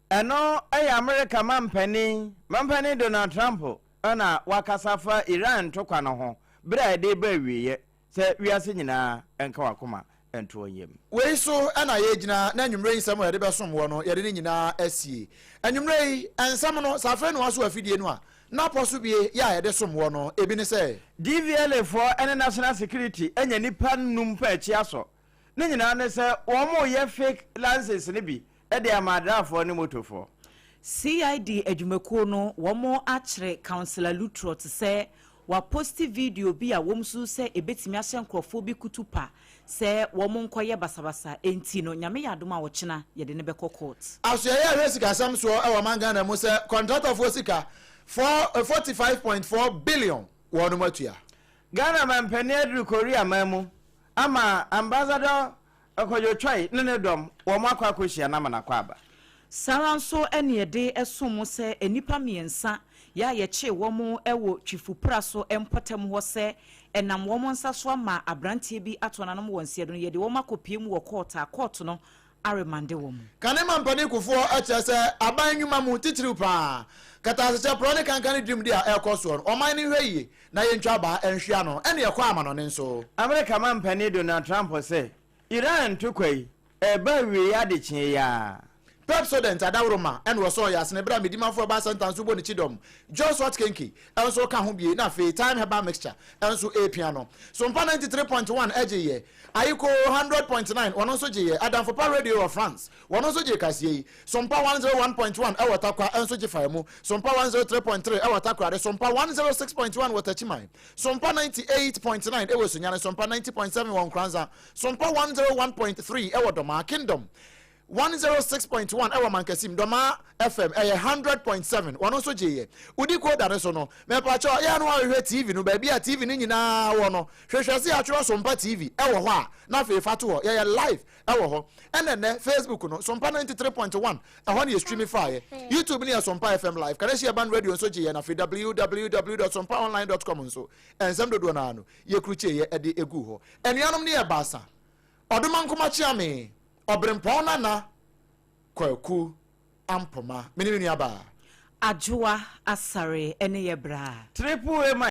Speaker 2: Eno America mampani Donald Trump ana wakasafa Iran tokwa no ho bra de ba wiye se wiase nyina enka wakoma ento yem
Speaker 1: we so ana ye gina na nwumre nsam ye de besom wo no ye de nyina asie anwumre ensam no safe no aso afidie no a na poso bie ya ye de som wo no ebi ne se
Speaker 2: DVLA for any national security enya nipa num pa achi aso ne nyina ne se wo mo ye fake license ne bi e de amadafo ne motofo
Speaker 4: CID adwumako no womo akire councillor Lutro to say wa posti video bi a womsu se ebetimi ahye nkrofo bi kutupa se womo nkoye basabasa enti no nyame yadoma wo kina ye de ne be court
Speaker 1: aso ye resika samso e wa manga na mo se contract of osika for 45.4 billion wono matua
Speaker 2: Ghana mampani adru Korea mamu ama ambassador akojo twai ne dom womo akwakohia na manakwaba
Speaker 4: Saranso ene de esomo se enipa miensa ya ye che womo ewo twifupra so empotem ho se enam womo nsa so ma abrantie bi atonanom wonse do ye de womo akopiem wo court no aremande womo
Speaker 1: kane mampani kufo acha se aban nwuma mu titiri pa kata se pro ne kankan dream dia ekoso no oman ne hweye na ye ntwa ba enhwea no ene ye kwa amano ne nso
Speaker 2: America mampani Donald Trump se Iran tukwai eba wi ya de kyen ya
Speaker 1: Pepsodent adawroma and was so yas ne bra medima for ba sentence bo ne chidom Joshua Kenki also ka ho bie na fe time herbal mixture enso a piano Sompa 93.1 ejeye ayiko 100.9 one also je Adam for Radio of France one also je kasie Sompa 101.1 e watakwa enso je faimu Sompa 103.3 e watakwa Sompa 106.1 watachimai Sompa 98.9 e wosunyane Sompa 90.7 won kranza Sompa 101.3 e wodoma Kingdom 106.1 ewa mankasim doma FM 100.7 one also je udi ko dare so no me pa cho ya no ahwe TV no ba bia TV ni nyina wo no hwehwese atwero Sompa TV ewo ho a na fe fato ho ya live ewo ho ene Facebook no Sompa 93.1 ehon ye streaming fire YouTube ni Sompa FM live kada share ban radio so je na fe www.sompaonline.com so ensem dodo na no ye kruche ye ede egu ho enuanom ni ye basa odoma nkoma chiame Obrempong na kwaku ampoma mini aba
Speaker 4: Adwoa Asare ene ye bra
Speaker 2: triple